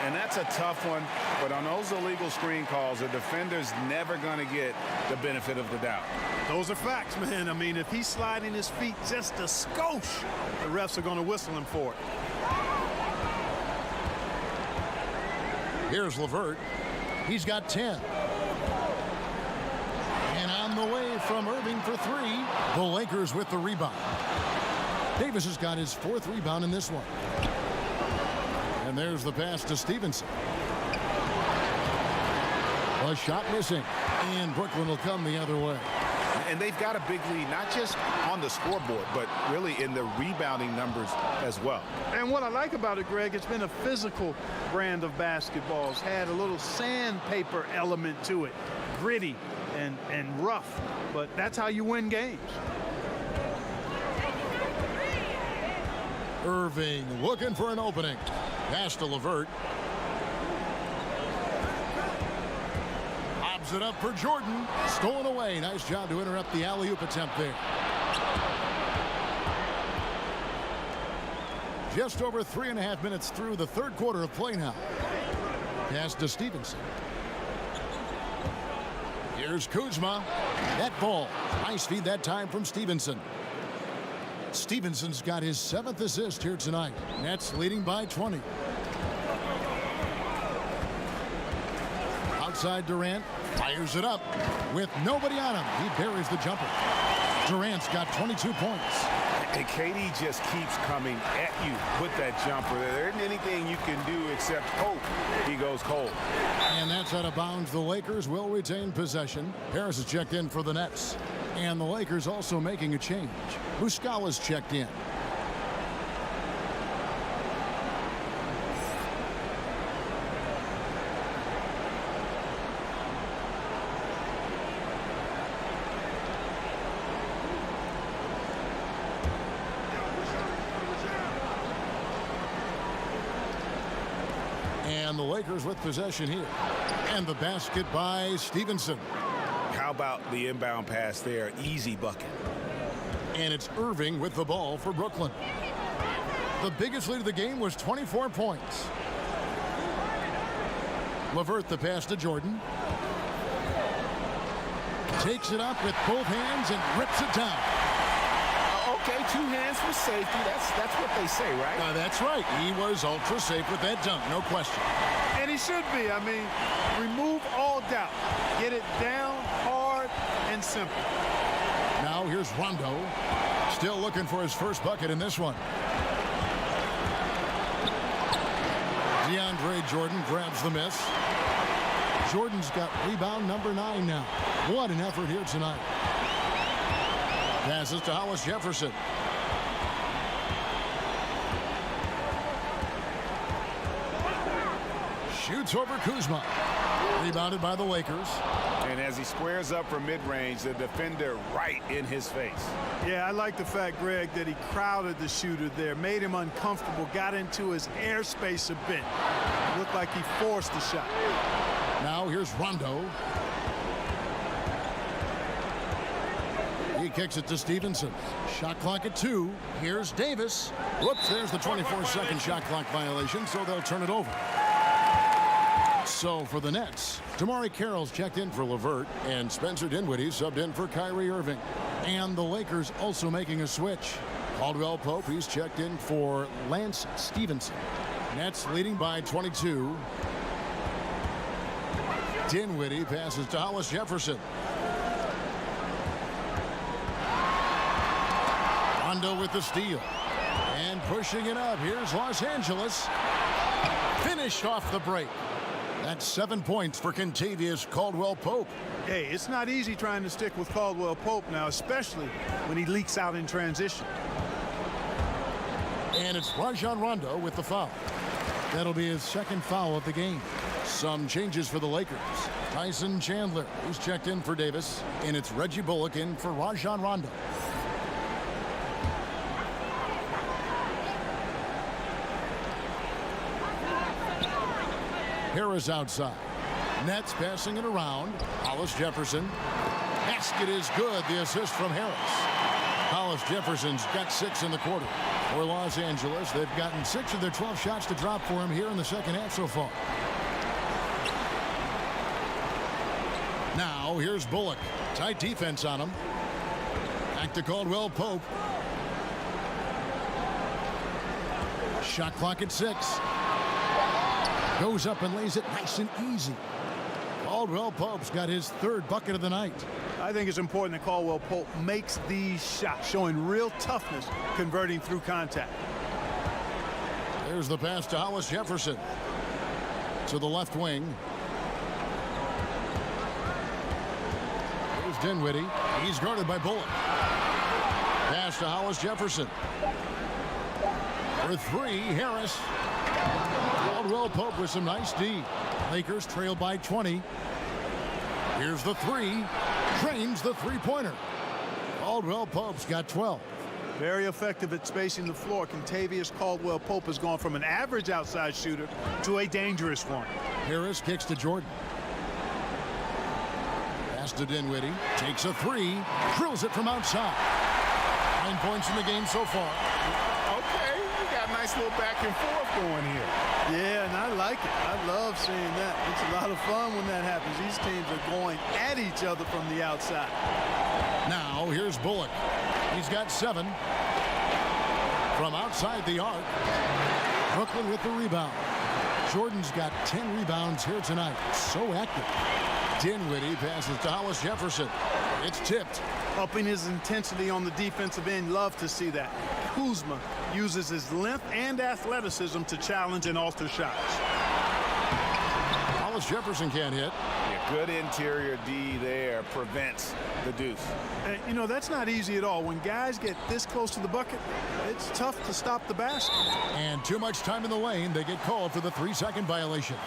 And that's a tough one. But on those illegal screen calls, the defender's never going to get the benefit of the doubt. Those are facts, man. I mean, if he's sliding his feet just a skosh, the refs are going to whistle him for it. Here's LeVert. He's got 10. And on the way from Irving for 3. The Lakers with the rebound. Davis has got his 4th rebound in this one. And there's the pass to Stevenson. A shot missing. And Brooklyn will come the other way. And they've got a big lead, not just on the scoreboard, but really in the rebounding numbers as well. And what I like about it, Greg, it's been a physical brand of basketball. It's had a little sandpaper element to it. Gritty and rough. But that's how you win games. Irving looking for an opening. Pass to LeVert. Lobs it up for Jordan. Stolen away. Nice job to interrupt the alley-oop attempt there. Just over 3.5 minutes through the 3rd quarter of play now. Pass to Stevenson. Here's Kuzma. That ball. Nice feed that time from Stevenson. Stevenson's got his 7th assist here tonight. Nets leading by 20. Outside Durant. Fires it up with nobody on him. He buries the jumper. Durant's got 22 points. And KD just keeps coming at you with that jumper. There isn't anything you can do except hope he goes cold. And that's out of bounds. The Lakers will retain possession. Harris is checked in for the Nets. And the Lakers also making a change. Muscala's checked in. And the Lakers with possession here. And the basket by Stevenson. How about the inbound pass there? Easy bucket. And it's Irving with the ball for Brooklyn. The biggest lead of the game was 24 points. LeVert the pass to Jordan. Takes it up with both hands and rips it down. Okay, 2 hands for safety. That's what they say, right? That's right. He was ultra safe with that dunk, no question. And he should be. I mean, remove all doubt. Get it down hard and simple. Now here's Rondo. Still looking for his first bucket in this one. DeAndre Jordan grabs the miss. Jordan's got rebound number 9 now. What an effort here tonight. Passes to Hollis Jefferson. Shoots over Kuzma. Rebounded by the Lakers. And as he squares up for mid-range, the defender right in his face. Yeah, I like the fact, Greg, that he crowded the shooter there, made him uncomfortable, got into his airspace a bit. Looked like he forced the shot. Now here's Rondo. He kicks it to Stevenson. Shot clock at 2. Here's Davis. Whoops, there's the 24-second shot clock violation, so they'll turn it over. So for the Nets, Damari Carroll's checked in for LeVert, and Spencer Dinwiddie subbed in for Kyrie Irving. And the Lakers also making a switch. Caldwell Pope, he's checked in for Lance Stevenson. Nets leading by 22. Dinwiddie passes to Hollis Jefferson. Rondo with the steal. And pushing it up. Here's Los Angeles. Finished off the break. That's 7 points for Kentavious Caldwell-Pope. Hey, it's not easy trying to stick with Caldwell-Pope now, especially when he leaks out in transition. And it's Rajon Rondo with the foul. That'll be his 2nd foul of the game. Some changes for the Lakers. Tyson Chandler, who's checked in for Davis, and it's Reggie Bullock in for Rajon Rondo. Harris outside. Nets passing it around. Hollis Jefferson. Basket is good. The assist from Harris. Hollis Jefferson's got 6 in the quarter. For Los Angeles, they've gotten 6 of their 12 shots to drop for him here in the second half so far. Now, here's Bullock. Tight defense on him. Back to Caldwell-Pope. Shot clock at 6. Goes up and lays it nice and easy. Caldwell Pope's got his third bucket of the night. I think it's important that Caldwell Pope makes these shots, showing real toughness, converting through contact. There's the pass to Hollis Jefferson. To the left wing. Here's Dinwiddie. He's guarded by Bullock. Pass to Hollis Jefferson. For three, Harris. Caldwell Pope with some nice D. Lakers trail by 20. Here's the three. Drains the three-pointer. Caldwell Pope's got 12. Very effective at spacing the floor. Kentavious Caldwell Pope has gone from an average outside shooter to a dangerous one. Harris kicks to Jordan. Pass to Dinwiddie. Takes a three. Drills it from outside. 9 points in the game so far. Okay, we got a nice little back and forth going here. Yeah, and I like it. I love seeing that. It's a lot of fun when that happens. These teams are going at each other from the outside. Now, here's Bullock. He's got 7. From outside the arc, Brooklyn with the rebound. Jordan's got 10 rebounds here tonight. So active. Dinwiddie passes to Hollis Jefferson. It's tipped. Upping his intensity on the defensive end. Love to see that. Kuzma uses his length and athleticism to challenge and alter shots. Hollis Jefferson can't hit. Yeah, good interior D there prevents the deuce. And, you know, that's not easy at all. When guys get this close to the bucket, it's tough to stop the basket. And too much time in the lane. They get called for the 3-second violation.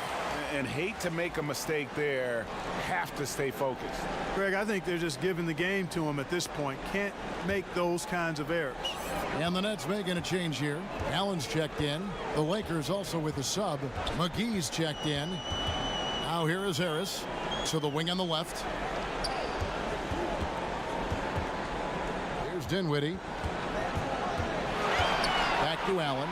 And hate to make a mistake there. Have to stay focused. Greg, I think they're just giving the game to him at this point. Can't make those kinds of errors. And the Nets making a change here. Allen's checked in. The Lakers also with a sub. McGee's checked in. Now here is Harris. To the wing on the left. Here's Dinwiddie. Back to Allen.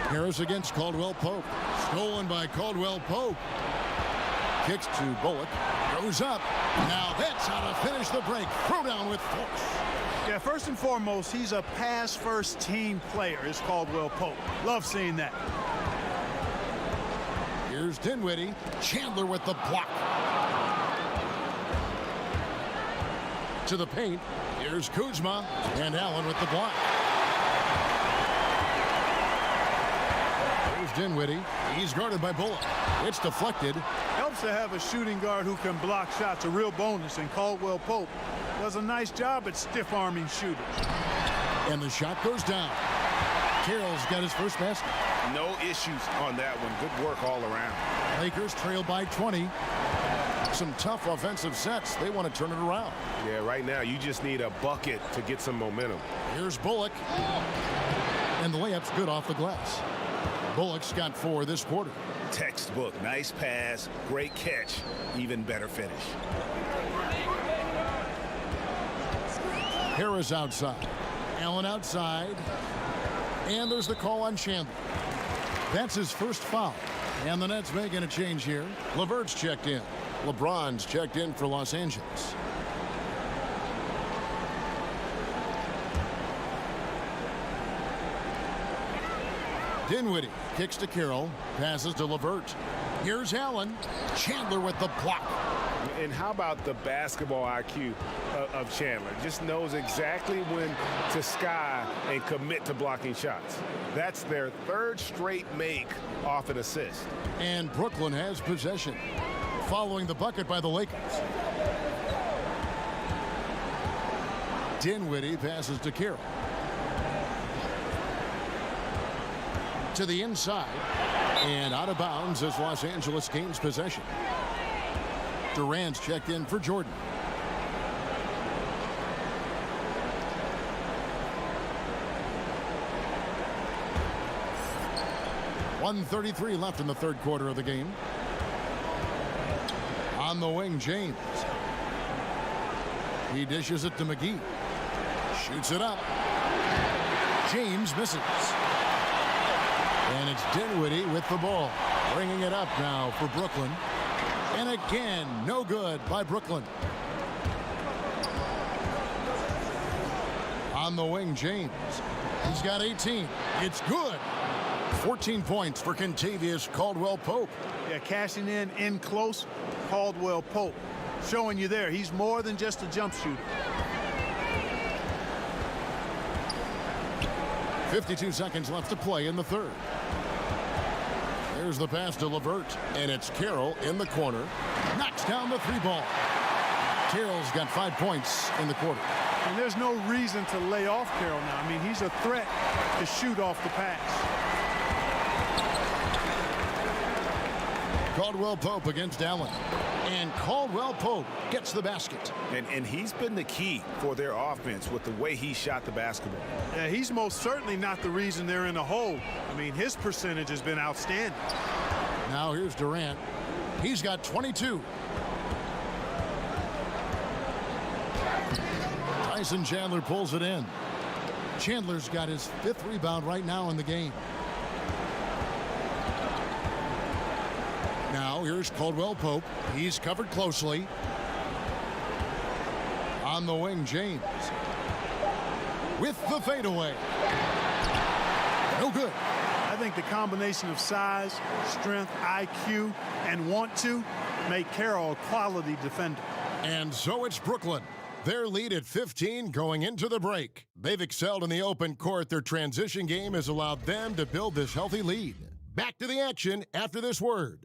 Harris against Caldwell Pope. Stolen by Caldwell Pope. Kicks to Bullock. Goes up. Now that's how to finish the break. Throw down with force. Yeah, first and foremost, he's a pass-first team player, is Caldwell Pope. Love seeing that. Here's Dinwiddie. Chandler with the block. To the paint. Here's Kuzma. And Allen with the block. Here's Dinwiddie. He's guarded by Bullock. It's deflected. Helps to have a shooting guard who can block shots, a real bonus, and Caldwell Pope does a nice job at stiff-arming shooters. And the shot goes down. Carroll's got his first basket. No issues on that one. Good work all around. Lakers trail by 20. Some tough offensive sets. They want to turn it around. Yeah, right now you just need a bucket to get some momentum. Here's Bullock. And the layup's good off the glass. Bullock's got 4 this quarter. Textbook. Nice pass. Great catch. Even better finish. Harris outside. Allen outside. And there's the call on Chandler. That's his first foul. And the Nets making a change here. LeVert's checked in. LeBron's checked in for Los Angeles. Dinwiddie kicks to Carroll. Passes to LeVert. Here's Allen. Chandler with the block. And how about the basketball IQ of Chandler? Just knows exactly when to sky and commit to blocking shots. That's their 3rd straight make off an assist. And Brooklyn has possession. Following the bucket by the Lakers. Dinwiddie passes to Carroll. To the inside. And out of bounds as Los Angeles gains possession. Durant's checked in for Jordan. .133 left in the 3rd quarter of the game. On the wing, James. He dishes it to McGee. Shoots it up. James misses. And it's Dinwiddie with the ball. Bringing it up now for Brooklyn. And again, no good by Brooklyn. On the wing, James. He's got 18. It's good. 14 points for Kentavious Caldwell-Pope. Yeah, cashing in close. Caldwell-Pope showing you there. He's more than just a jump shooter. 52 seconds left to play in the third. There's the pass to LeVert, and it's Carroll in the corner. Knocks down the three ball. Carroll's got 5 points in the quarter. And there's no reason to lay off Carroll now. I mean, he's a threat to shoot off the pass. Caldwell-Pope against Allen. And Caldwell-Pope gets the basket. And he's been the key for their offense with the way he shot the basketball. Yeah, he's most certainly not the reason they're in the hole. I mean, his percentage has been outstanding. Now here's Durant. He's got 22. Tyson Chandler pulls it in. Chandler's got his 5th rebound right now in the game. Now here's Caldwell-Pope. He's covered closely. On the wing, James. With the fadeaway. No good. I think the combination of size, strength, IQ, and want to make Carroll a quality defender. And so it's Brooklyn. Their lead at 15 going into the break. They've excelled in the open court. Their transition game has allowed them to build this healthy lead. Back to the action after this word.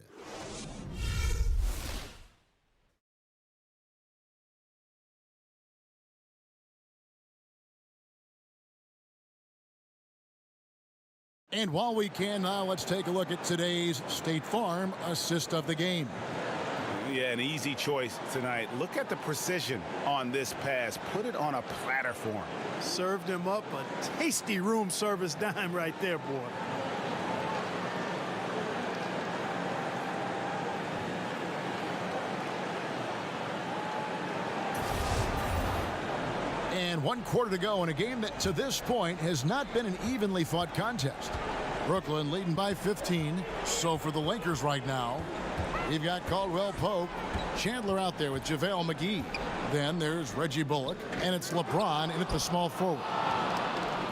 And while we can now, let's take a look at today's State Farm assist of the game. Yeah, an easy choice tonight. Look at the precision on this pass. Put it on a platter for him. Served him up a tasty room service dime right there, boy. And 1 quarter to go in a game that to this point has not been an evenly fought contest. Brooklyn leading by 15. So for the Lakers right now, you've got Caldwell-Pope, Chandler out there with JaVale McGee. Then there's Reggie Bullock, and it's LeBron in at the small forward.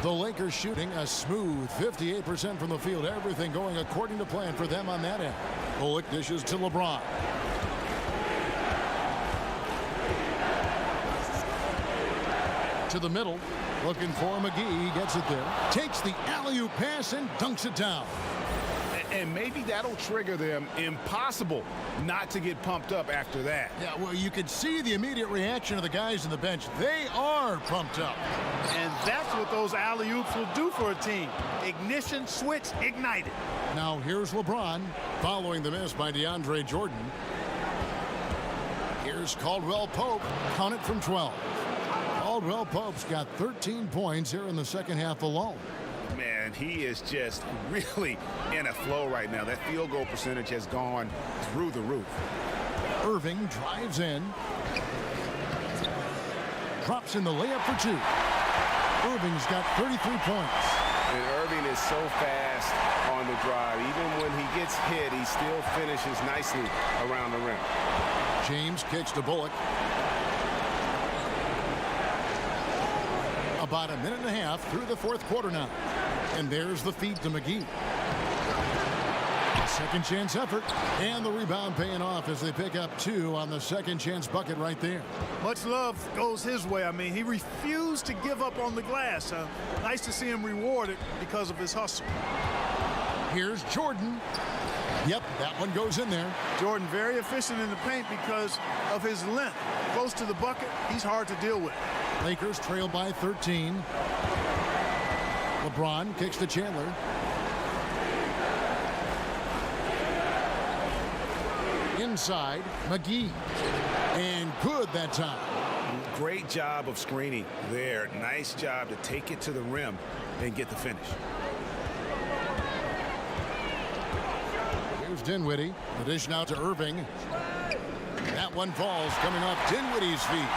The Lakers shooting a smooth 58% from the field. Everything going according to plan for them on that end. Bullock dishes to LeBron. To the middle, looking for McGee. He gets it there. Takes the alley-oop pass and dunks it down. And maybe that'll trigger them. Impossible not to get pumped up after that. Yeah, well, you could see the immediate reaction of the guys on the bench. They are pumped up. And that's what those alley-oops will do for a team. Ignition, switch, ignited. Now here's LeBron following the miss by DeAndre Jordan. Here's Caldwell-Pope. Count it from 12. Caldwell-Pope's got 13 points here in the second half alone. Man, he is just really in a flow right now. That field goal percentage has gone through the roof. Irving drives in. Drops in the layup for 2. Irving's got 33 points. And Irving is so fast on the drive. Even when he gets hit, he still finishes nicely around the rim. James kicks to Bullock. About a minute and a half through the fourth quarter now. And there's the feed to McGee. A second chance effort. And the rebound paying off as they pick up 2 on the second chance bucket right there. Much love goes his way. I mean, he refused to give up on the glass. Nice to see him rewarded because of his hustle. Here's Jordan. Yep, that one goes in there. Jordan very efficient in the paint because of his length. Close to the bucket, he's hard to deal with. Lakers trail by 13. LeBron kicks to Chandler. Inside, McGee. And good that time. Great job of screening there. Nice job to take it to the rim and get the finish. Here's Dinwiddie. The dish now to Irving. That one falls coming off Dinwiddie's feet.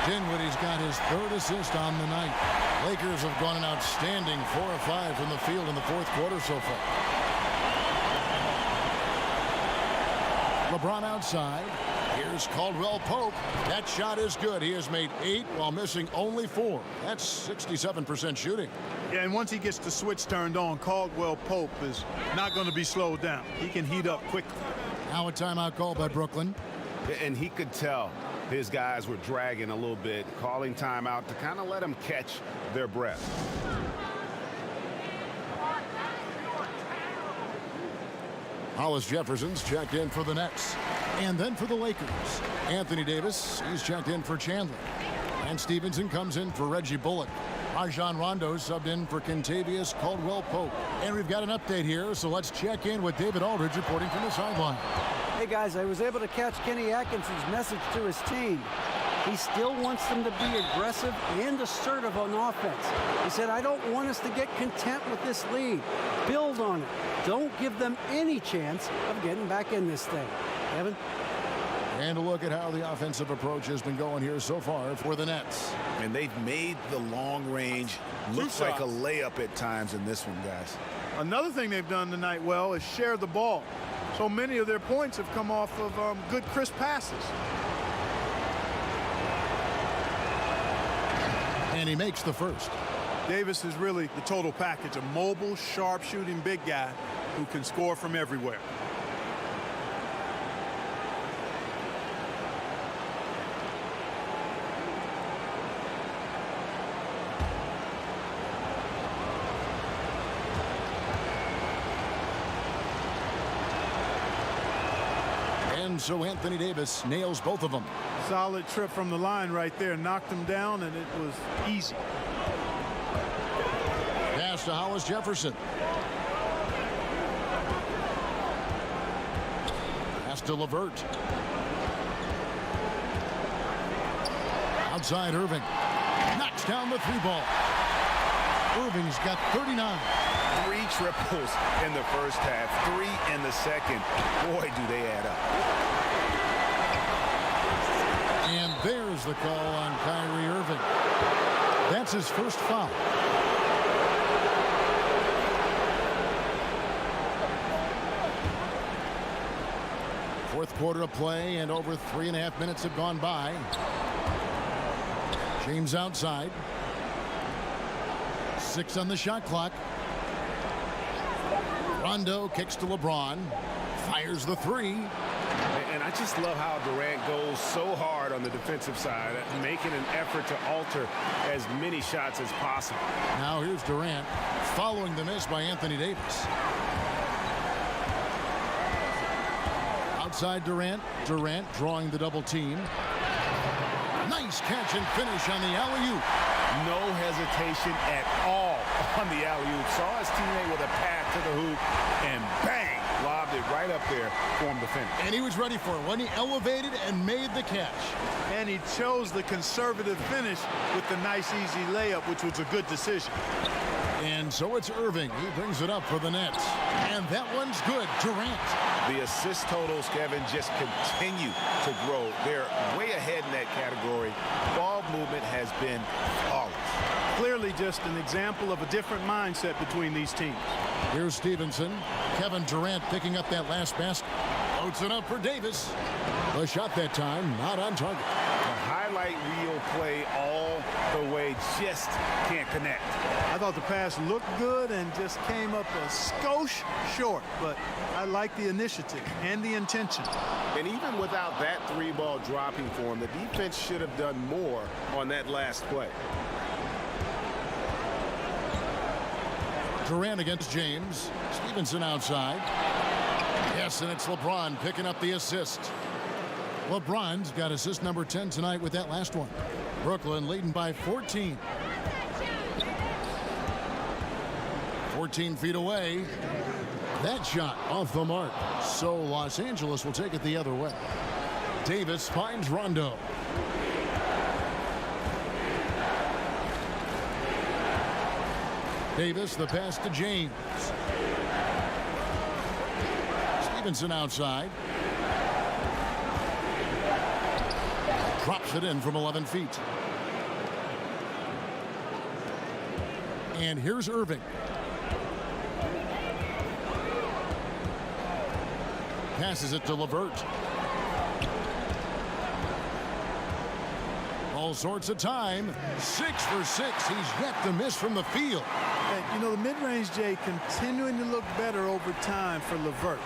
Dinwiddie's got his 3rd assist on the night. Lakers have gone an outstanding 4 of 5 from the field in the fourth quarter so far. LeBron outside. Here's Caldwell Pope. That shot is good. He has made 8 while missing only 4. That's 67% shooting. Yeah, and once he gets the switch turned on, Caldwell Pope is not going to be slowed down. He can heat up quickly. Now a timeout called by Brooklyn. And he could tell his guys were dragging a little bit, calling timeout to kind of let them catch their breath. Hollis Jefferson's checked in for the Nets. And then for the Lakers, Anthony Davis, he's checked in for Chandler. And Stevenson comes in for Reggie Bullock. Rajon Rondo subbed in for Kentavious Caldwell-Pope. And we've got an update here, so let's check in with David Aldridge reporting from the sideline. Hey guys, I was able to catch Kenny Atkinson's message to his team. He still wants them to be aggressive and assertive on offense. He said, I don't want us to get content with this lead. Build on it. Don't give them any chance of getting back in this thing. Evan? And a look at how the offensive approach has been going here so far for the Nets. And they've made the long range look like a layup at times in this one, guys. Another thing they've done tonight well is share the ball. So many of their points have come off of good, crisp passes. And he makes the first. Davis is really the total package, a mobile, sharp-shooting big guy who can score from everywhere. And so Anthony Davis nails both of them. Solid trip from the line right there. Knocked him down, and it was easy. Pass to Hollis Jefferson. Pass to LeVert. Outside Irving. Knocks down the 3-ball. Irving's got 39. 3 triples in the first half, 3 in the second. Boy, do they add up. And there's the call on Kyrie Irving. That's his first foul. Fourth quarter of play, and over 3.5 minutes have gone by. James outside. 6 on the shot clock. Rondo kicks to LeBron. Fires the 3. And I just love how Durant goes so hard on the defensive side, making an effort to alter as many shots as possible. Now here's Durant following the miss by Anthony Davis. Outside Durant. Durant drawing the double team. Nice catch and finish on the alley-oop. No hesitation at all on the alley-oop. Saw his teammate with a pass to the hoop and bang, lobbed it right up there for him to finish. And he was ready for it when he elevated and made the catch. And he chose the conservative finish with the nice, easy layup, which was a good decision. And so it's Irving. He brings it up for the Nets. And that one's good. Durant. The assist totals, Kevin, just continue to grow. They're way ahead in that category. Ball movement has been flawless. Clearly just an example of a different mindset between these teams. Here's Stevenson. Kevin Durant picking up that last basket. Loads it up for Davis. The shot that time not on target. A highlight reel play all the way, just can't connect. I thought the pass looked good and just came up a skosh short, but I like the initiative and the intention. And even without that 3-ball dropping for him, the defense should have done more on that last play. Durant against James. Stevenson outside. Yes, and it's LeBron picking up the assist. LeBron's got assist number 10 tonight with that last one. Brooklyn leading by 14. 14 feet away. That shot off the mark. So Los Angeles will take it the other way. Davis finds Rondo. Davis, the pass to James. Stevenson outside. Drops it in from 11 feet. And here's Irving. Passes it to LeVert. All sorts of time. 6 for 6. He's yet to miss from the field. You know, the mid-range, Jay, continuing to look better over time for LeVert,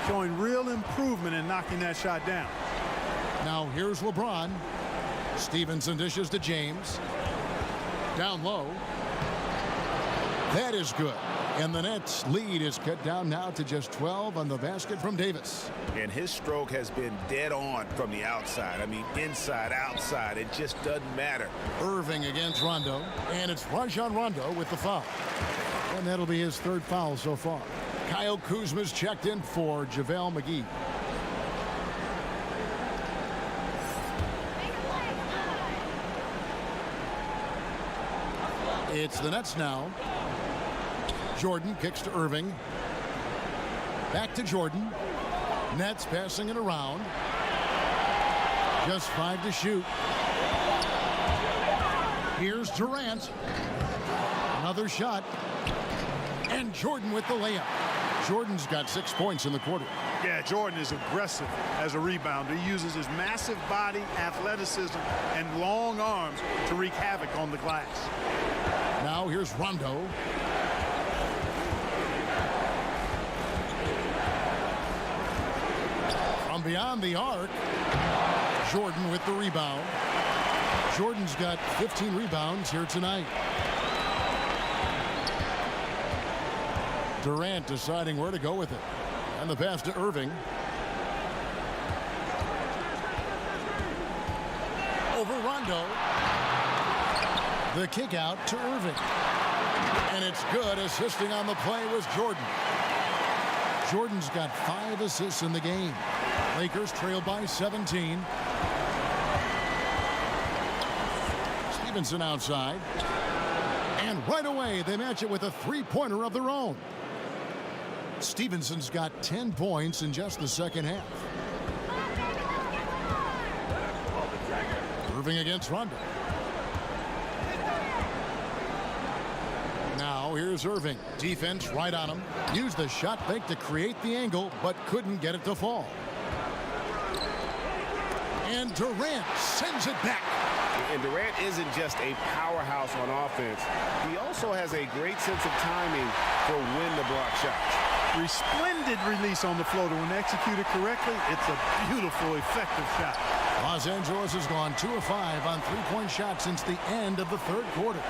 showing real improvement in knocking that shot down. Now here's LeBron. Stevenson dishes to James. Down low. That is good. And the Nets lead is cut down now to just 12 on the basket from Davis. And his stroke has been dead on from the outside. I mean, inside, outside, it just doesn't matter. Irving against Rondo, and it's Rajon Rondo with the foul. And that'll be his 3rd foul so far. Kyle Kuzma's checked in for JaVale McGee. It's the Nets now. Jordan kicks to Irving. Back to Jordan. Nets passing it around. Just 5 to shoot. Here's Durant. Another shot. And Jordan with the layup. Jordan's got 6 points in the quarter. Yeah, Jordan is aggressive as a rebounder. He uses his massive body, athleticism, and long arms to wreak havoc on the glass. Now here's Rondo. From beyond the arc, Jordan with the rebound. Jordan's got 15 rebounds here tonight. Durant deciding where to go with it. And the pass to Irving. Over Rondo. The kick out to Irving. And it's good. Assisting on the play was Jordan. Jordan's got 5 assists in the game. Lakers trail by 17. Stevenson outside. And right away, they match it with a 3-pointer of their own. Stevenson's got 10 points in just the second half. Irving against Rondo. Now here's Irving. Defense right on him. Used the shot fake to create the angle, but couldn't get it to fall. And Durant sends it back. And Durant isn't just a powerhouse on offense. He also has a great sense of timing for when to block shots. Resplendent release on the floater. When executed correctly, it's a beautiful, effective shot. Los Angeles has gone 2 of 5 on 3-point shots since the end of the 3rd quarter.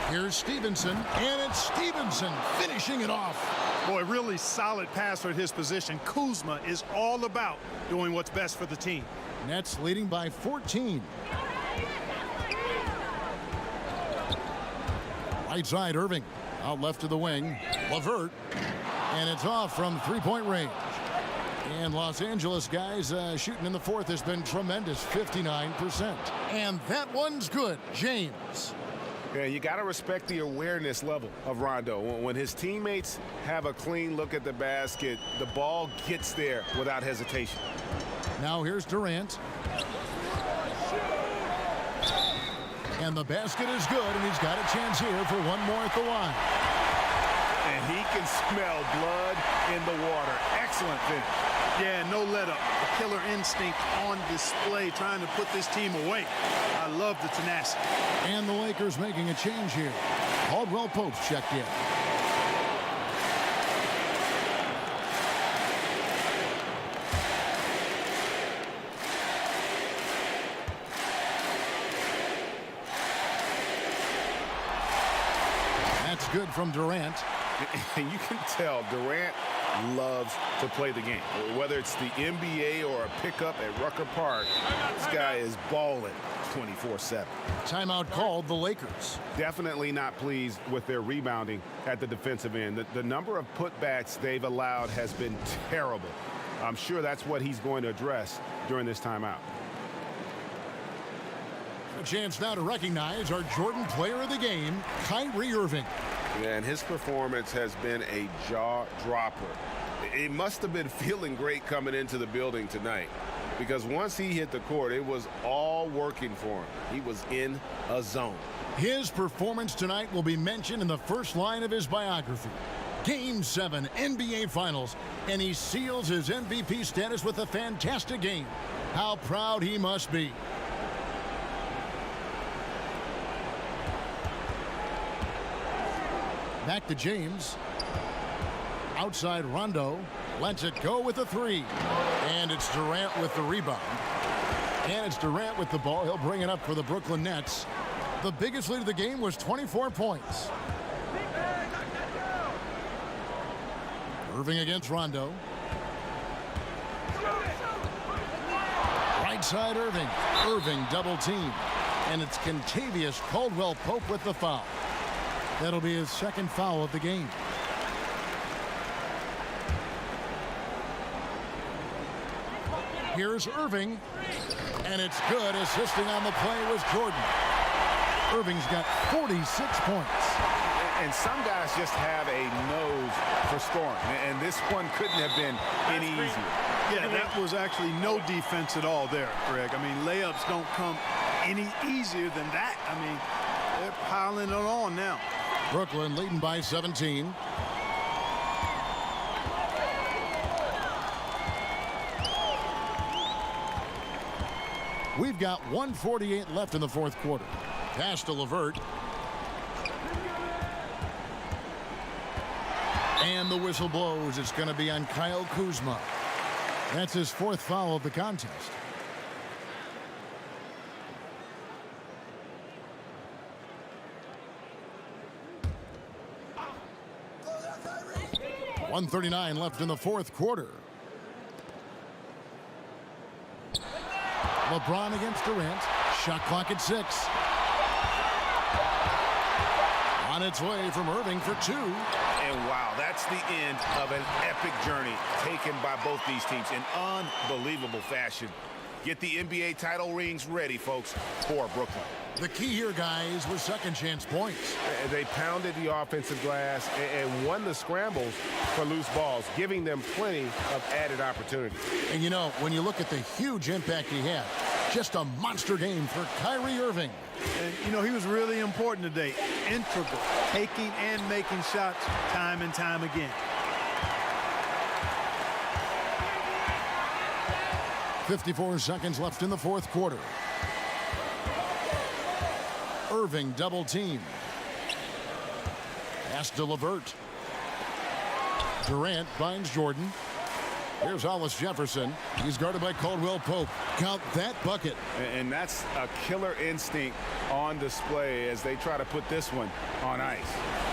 Here's Stevenson, and it's Stevenson finishing it off. Boy, really solid passer at his position. Kuzma is all about doing what's best for the team. Nets leading by 14. Right side, Irving. Out left to the wing. LeVert. And it's off from 3-point range. And Los Angeles guys shooting in the 4th has been tremendous, 59%. And that one's good. James. Yeah, you got to respect the awareness level of Rondo. When his teammates have a clean look at the basket, the ball gets there without hesitation. Now here's Durant. And the basket is good, and he's got a chance here for one more at the line. And he can smell blood in the water. Excellent finish. Yeah, no let up. The killer instinct on display, trying to put this team away. I love the tenacity. And the Lakers making a change here. Caldwell Pope's checked in. That's good from Durant. And you can tell Durant loves to play the game. Whether it's the NBA or a pickup at Rucker Park, this guy is balling 24/7. Timeout called the Lakers. Definitely not pleased with their rebounding at the defensive end. The number of putbacks they've allowed has been terrible. I'm sure that's what he's going to address during this timeout. A chance now to recognize our Jordan player of the game, Kyrie Irving. And his performance has been a jaw-dropper. It must have been feeling great coming into the building tonight, because once he hit the court, it was all working for him. He was in a zone. His performance tonight will be mentioned in the first line of his biography. Game 7 NBA Finals, and he seals his MVP status with a fantastic game. How proud he must be. Back to James. Outside Rondo. Lets it go with the three. And it's Durant with the rebound. And it's Durant with the ball. He'll bring it up for the Brooklyn Nets. The biggest lead of the game was 24 points. Irving against Rondo. Right side Irving. Irving double team. And it's Kentavious Caldwell-Pope with the foul. That'll be his second foul of the game. Here's Irving. And it's good. Assisting on the play was Jordan. Irving's got 46 points. And some guys just have a nose for scoring. And this one couldn't have been any easier. Yeah, that was actually no defense at all there, Greg. I mean, layups don't come any easier than that. I mean, they're piling it on now. Brooklyn leading by 17. We've got 1:48 left in the fourth quarter. Pass to LeVert. And the whistle blows. It's going to be on Kyle Kuzma. That's his fourth foul of the contest. .139 left in the fourth quarter. LeBron against Durant. Shot clock at 6. On its way from Irving for 2. And wow, that's the end of an epic journey taken by both these teams in unbelievable fashion. Get the NBA title rings ready, folks, for Brooklyn. The key here, guys, was second chance points. They pounded the offensive glass and won the scrambles for loose balls, giving them plenty of added opportunity. And you know, when you look at the huge impact he had, just a monster game for Kyrie Irving. And, you know, he was really important today. Integral, taking and making shots time and time again. 54 seconds left in the fourth quarter. Irving double team. Pass to LeVert. Durant finds Jordan. Here's Hollis Jefferson. He's guarded by Caldwell-Pope. Count that bucket. And that's a killer instinct on display as they try to put this one on ice.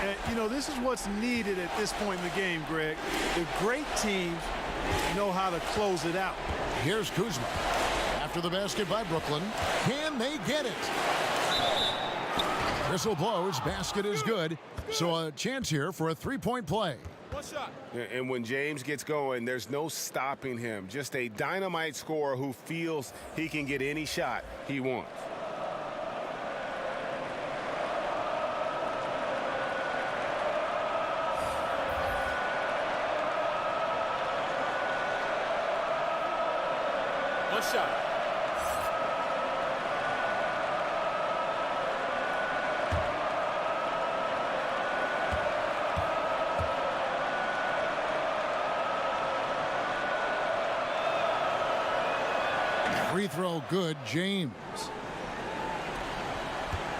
And, you know, this is what's needed at this point in the game, Greg. The great teams know how to close it out. Here's Kuzma. After the basket by Brooklyn. Can they get it? Whistle blows. Basket is good. So a chance here for a three-point play. One shot. And when James gets going, there's no stopping him. Just a dynamite scorer who feels he can get any shot he wants. One shot. Free throw good, James.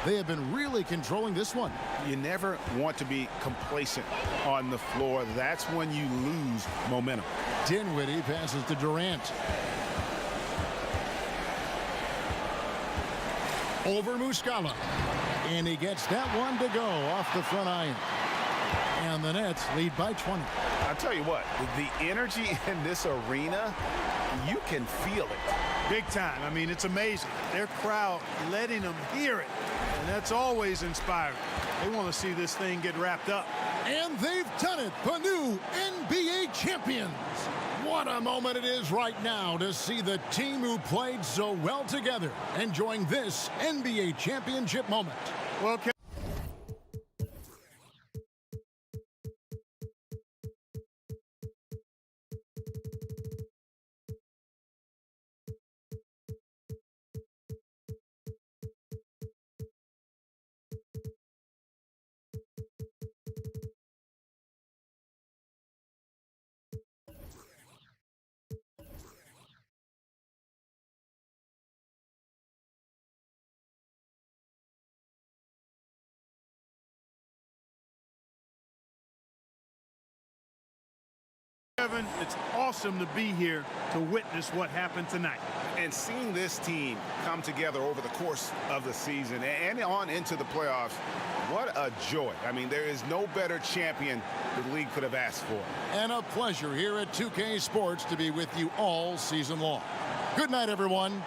They have been really controlling this one. You never want to be complacent on the floor. That's when you lose momentum. Dinwiddie passes to Durant. Over Muscala. And he gets that one to go off the front iron. And the Nets lead by 20. I'll tell you what, the energy in this arena, you can feel it. Big time. I mean, it's amazing. Their crowd letting them hear it. And that's always inspiring. They want to see this thing get wrapped up. And they've done it. The new NBA champions. What a moment it is right now to see the team who played so well together enjoying this NBA championship moment. Well, Evan, it's awesome to be here to witness what happened tonight. And seeing this team come together over the course of the season and on into the playoffs, what a joy. I mean, there is no better champion the league could have asked for. And a pleasure here at 2K Sports to be with you all season long. Good night, everyone.